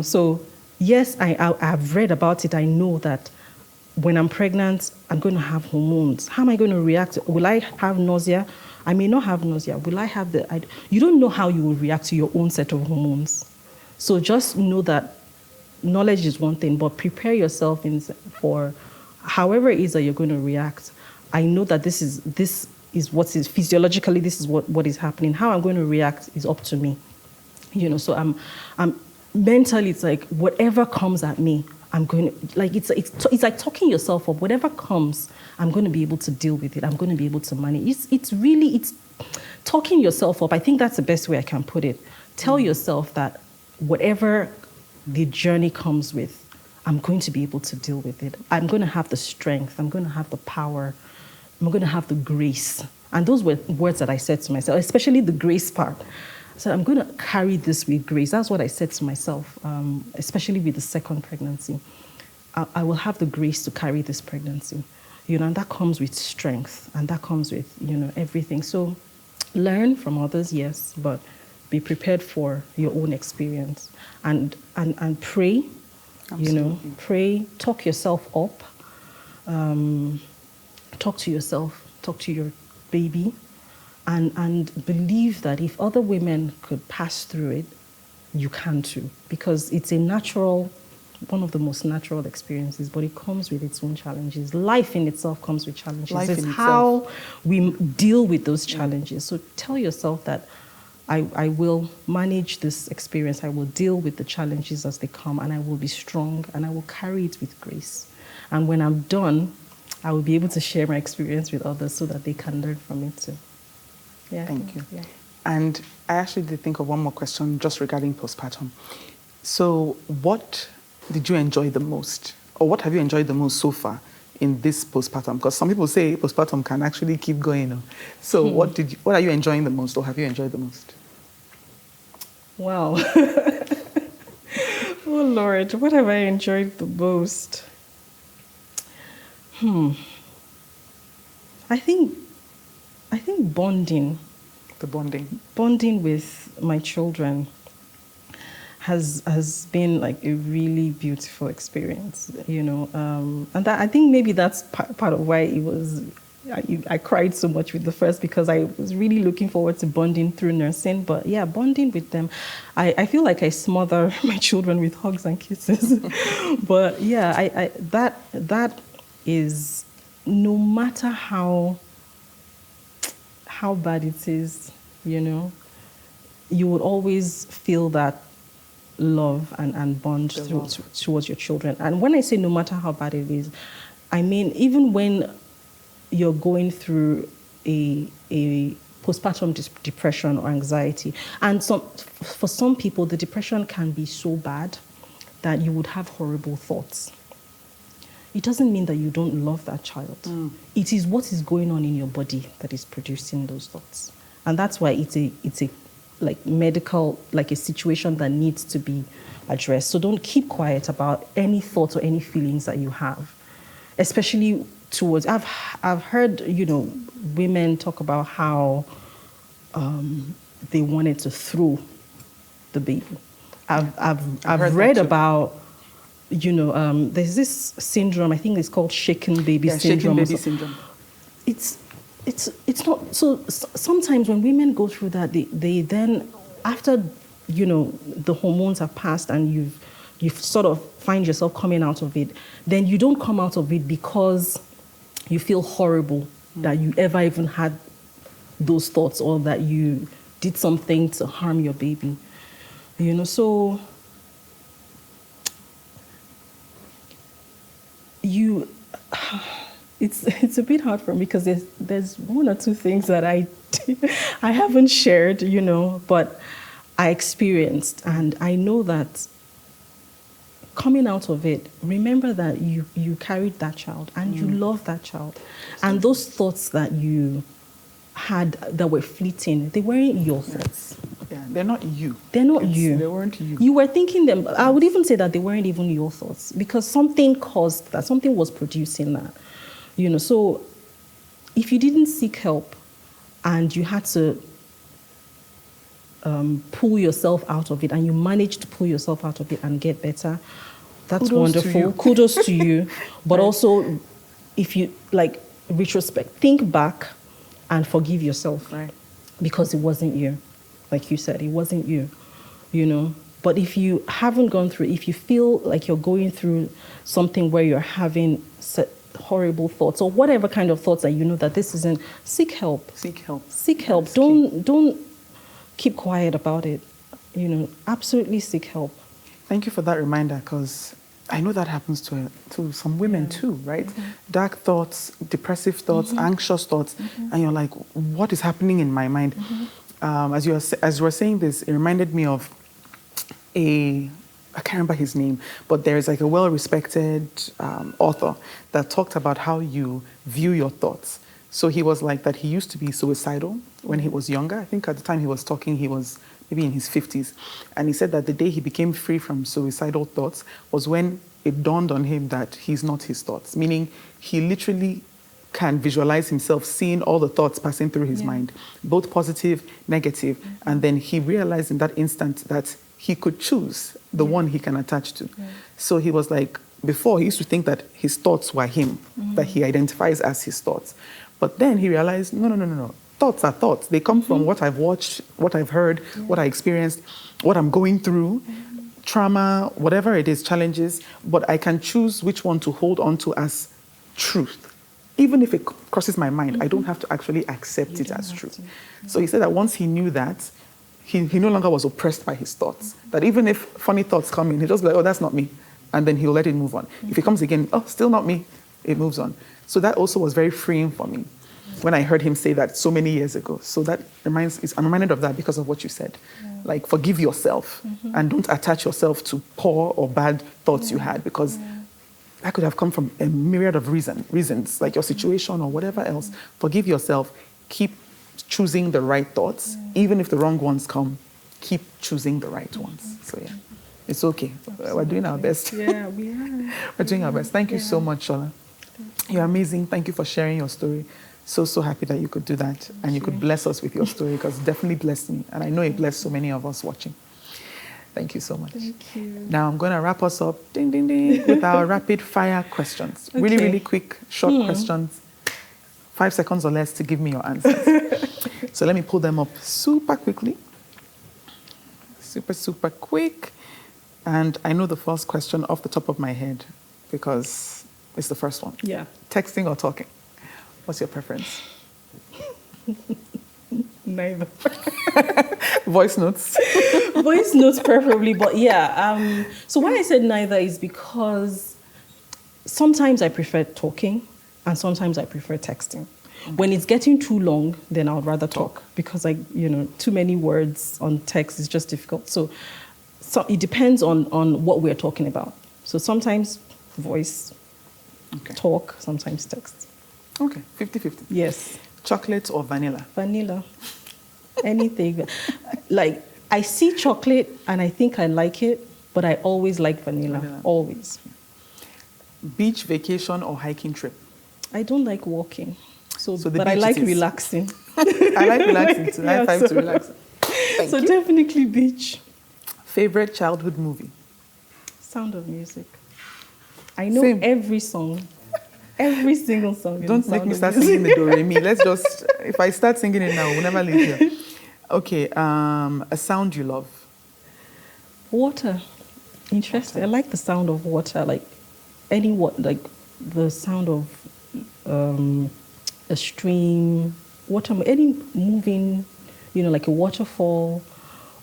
So yes, I've read about it. I know that when I'm pregnant, I'm going to have hormones. How am I going to react? Will I have nausea? I may not have nausea. Will I have you don't know how you will react to your own set of hormones. So just know that knowledge is one thing, but prepare yourself for however it is that you're going to react. I know that this is what is physiologically, this is what is happening. How I'm going to react is up to me. So I'm mentally, it's like whatever comes at me, I'm going to, like, it's like talking yourself up. Whatever comes, I'm going to be able to deal with it. I'm going to be able to manage. It's talking yourself up. I think that's the best way I can put it. Tell yourself that whatever the journey comes with, I'm going to be able to deal with it. I'm going to have the strength. I'm going to have the power. I'm going to have the grace. And those were words that I said to myself, especially the grace part. So I'm going to carry this with grace. That's what I said to myself, especially with the second pregnancy. I will have the grace to carry this pregnancy, and that comes with strength, and that comes with, everything. So learn from others, yes, but be prepared for your own experience, and pray. Absolutely. Pray, talk yourself up, talk to yourself, talk to your baby. And believe that if other women could pass through it, you can too. Because it's one of the most natural experiences, but it comes with its own challenges. Life in itself comes with challenges. It's how we deal with those challenges. So tell yourself that I will manage this experience. I will deal with the challenges as they come, and I will be strong, and I will carry it with grace. And when I'm done, I will be able to share my experience with others so that they can learn from it too. Yeah, Thank you. Yeah. And I actually did think of one more question just regarding postpartum. So what did you enjoy the most? Or what have you enjoyed the most so far in this postpartum? Because some people say postpartum can actually keep going. So what are you enjoying the most, or have you enjoyed the most? Wow. Oh, Lord, what have I enjoyed the most? I think bonding. The bonding. Bonding with my children has been like a really beautiful experience, and that, I think maybe that's part of why I cried so much with the first, because I was really looking forward to bonding through nursing. But yeah, bonding with them, I feel like I smother my children with hugs and kisses. But yeah, that is, no matter how bad it is, you would always feel that love and bond towards your children. And when I say no matter how bad it is, I mean even when you're going through a postpartum depression or anxiety, and for some people the depression can be so bad that you would have horrible thoughts. it doesn't mean that you don't love that child. It is what is going on in your body that is producing those thoughts. And that's why it's a like medical, like a situation that needs to be addressed. So don't keep quiet about any thoughts or any feelings that you have, especially towards, I've heard, women talk about how they wanted to throw the baby. I've read about, there's this syndrome, I think it's called shaken baby syndrome. Shaken baby syndrome. It's not, so sometimes when women go through that, they then, after, the hormones have passed and you've sort of find yourself coming out of it, then you don't come out of it because you feel horrible that you ever even had those thoughts or that you did something to harm your baby. So it's a bit hard for me because there's one or two things that I haven't shared, but I experienced, and I know that coming out of it, remember that you carried that child and you love that child, and those thoughts that you had that were fleeting, they weren't your thoughts. Yeah, they're not you. They're not you. They weren't you. You were thinking them. I would even say that they weren't even your thoughts because something caused that. Something was producing that. So if you didn't seek help and you had to pull yourself out of it and you managed to pull yourself out of it and get better, that's wonderful. Kudos to you. But also, if you, retrospect, think back and forgive yourself. Right. Because it wasn't you. Like you said, it wasn't you, But if you haven't gone through, if you feel like you're going through something where you're having horrible thoughts or whatever kind of thoughts that that this isn't, seek help. Seek help. Seek help. Don't keep quiet about it. Absolutely seek help. Thank you for that reminder, because I know that happens to some women too, right? Mm-hmm. Dark thoughts, depressive thoughts, anxious thoughts, and you're like, what is happening in my mind? As you were saying this, it reminded me of I can't remember his name, but there's a well-respected author that talked about how you view your thoughts. So he was like that he used to be suicidal when he was younger. I think at the time he was talking, he was maybe in his 50s. And he said that the day he became free from suicidal thoughts was when it dawned on him that he's not his thoughts, meaning he literally can visualize himself seeing all the thoughts passing through his mind, both positive, negative. And then he realized in that instant that he could choose the one he can attach to. So he was like, before he used to think that his thoughts were him, that he identifies as his thoughts. But then he realized, no. Thoughts are thoughts. They come from what I've watched, what I've heard, what I experienced, what I'm going through, trauma, whatever it is, challenges. But I can choose which one to hold on to as truth. Even if it crosses my mind, I don't have to actually accept it as truth. So he said that once he knew that, he no longer was oppressed by his thoughts. That even if funny thoughts come in, he'll just be like, oh, that's not me. And then he'll let it move on. If it comes again, oh, still not me, it moves on. So that also was very freeing for me when I heard him say that so many years ago. So that I'm reminded of that because of what you said. Like, forgive yourself and don't attach yourself to poor or bad thoughts you had, because that could have come from a myriad of reasons, like your situation or whatever else. Forgive yourself. Keep choosing the right thoughts. Even if the wrong ones come, keep choosing the right ones. So yeah, it's okay. Absolutely. We're doing our best. Yeah, we are. We're doing our best. Thank you so much, Shola. You're amazing. Thank you for sharing your story. So happy that you could do that and you could bless us with your story, because it definitely blessed me. And I know it blessed so many of us watching. Thank you so much. Thank you. Now I'm going to wrap us up with our rapid fire questions. Okay. Really, really quick, short questions. 5 seconds or less to give me your answers. So let me pull them up super quickly. Super quick. And I know the first question off the top of my head because it's the first one. Yeah. Texting or talking? What's your preference? Neither. Voice notes? Voice notes preferably, but yeah. So why I said neither is because sometimes I prefer talking and sometimes I prefer texting. Okay. When it's getting too long, then I would rather talk because too many words on text is just difficult. So it depends on what we're talking about. So sometimes voice, Okay. Talk, sometimes text. Okay, 50-50. Yes. Chocolate or vanilla? Vanilla. Anything. Like, I see chocolate and I think I like it, but I always like vanilla. Always. Beach vacation or hiking trip? I don't like walking. So the but I beach like it is. relaxing. I like relaxing too. High five to relax. Thank you. Definitely beach. Favorite childhood movie? Sound of Music. I know Same. every song. Every single song. Don't make me start singing the do-re-mi. Let's just, if I start singing it now, we'll never leave here. Okay, a sound you love? Water. Interesting. I like the sound of water. Like like the sound of a stream, water, any moving, like a waterfall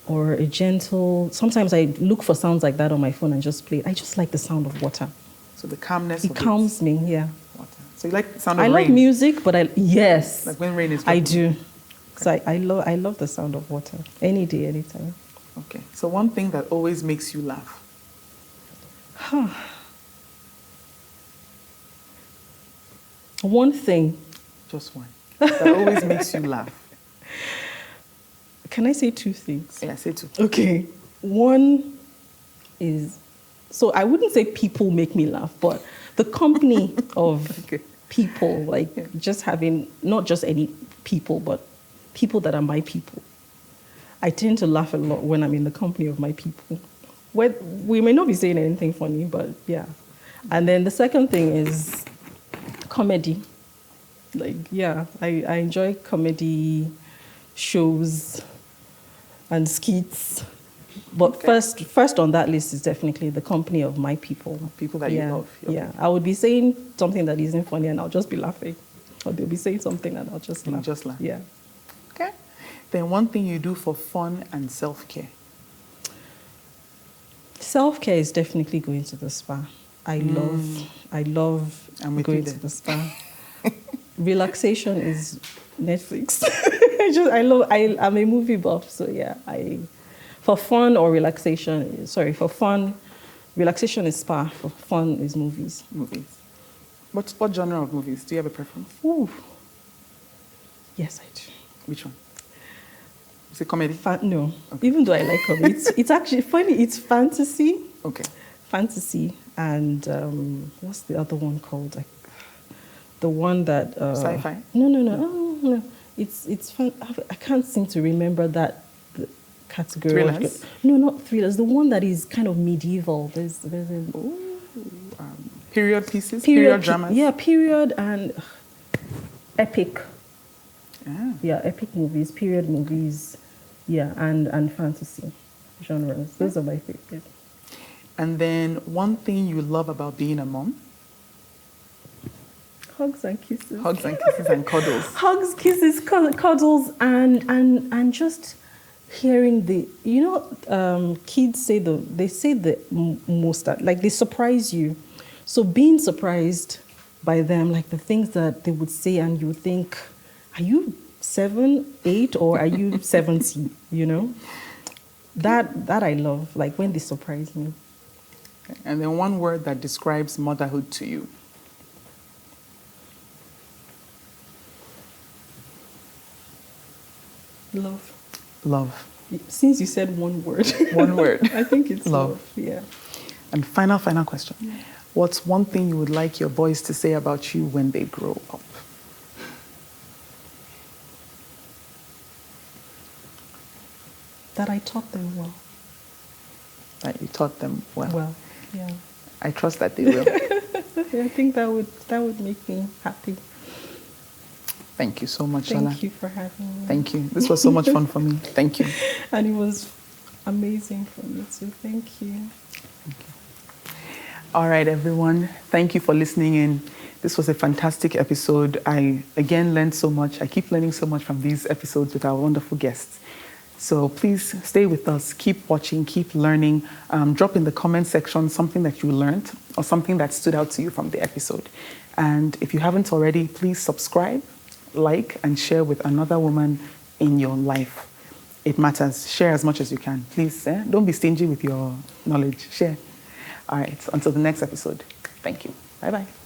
or a gentle. Sometimes I look for sounds like that on my phone and just play it. I just like the sound of water. So the calmness. It calms me. Yeah. Water. So you like the sound of rain? I love music, but yes. Like when rain is dropping. I do. Okay. So I love the sound of water. Any day, anytime. Okay. So one thing that always makes you laugh? One thing. Just one. That always makes you laugh. Can I say two things? Yeah, say two. Okay. One is, so I wouldn't say people make me laugh, but the company of people, like just having, not just any people, but people that are my people. I tend to laugh a lot when I'm in the company of my people. We may not be saying anything funny, but yeah. And then the second thing is comedy. Like, yeah, I enjoy comedy shows and skits. But first on that list is definitely the company of my people. People that you love. Yeah, I would be saying something that isn't funny and I'll just be laughing. Or they'll be saying something and I'll just laugh. Just laugh. Yeah. Okay. Then one thing you do for fun and self-care? Self-care is definitely going to the spa. I love going to the spa. Relaxation is Netflix. I'm a movie buff, so yeah. For fun, relaxation is spa. For fun is movies. Movies. What genre of movies? Do you have a preference? Ooh. Yes, I do. Which one? Is it comedy? No. Okay. Even though I like comedy, it's actually funny. It's fantasy. Okay. Fantasy and what's the other one called? The one that sci-fi. No. It's fun. I can't seem to remember that category. Thrillers? No, not thrillers. The one that is kind of medieval. There's period pieces. Period dramas. Yeah, period and epic. Ah. Yeah, epic movies, period movies. Yeah, and fantasy genres. Those are my favorite. And then one thing you love about being a mom? Hugs and kisses. Hugs and kisses and cuddles. Hugs, kisses, cuddles, and just hearing kids say the most, like they surprise you. So being surprised by them, like the things that they would say, and you would think, are you 7, 8, or are you 70? That I love, like when they surprise me. Okay. And then one word that describes motherhood to you. Love. Love. Since you said one word. One word. I think it's love. Yeah. And final question. Yeah. What's one thing you would like your boys to say about you when they grow up? That I taught them well. That you taught them well. Well, yeah. I trust that they will. I think that would make me happy. Thank you so much, Thank Shola. you for having me. Thank you. This was so much fun for me. Thank you. And it was amazing for me too. Thank you. Thank you. All right, everyone. Thank you for listening in. This was a fantastic episode. I, again, learned so much. I keep learning so much from these episodes with our wonderful guests. So please stay with us. Keep watching. Keep learning. Drop in the comment section something that you learned or something that stood out to you from the episode. And if you haven't already, please subscribe, like, and share with another woman in your life. It matters. Share as much as you can. Please, don't be stingy with your knowledge. Share. All right. Until the next episode. Thank you. Bye-bye.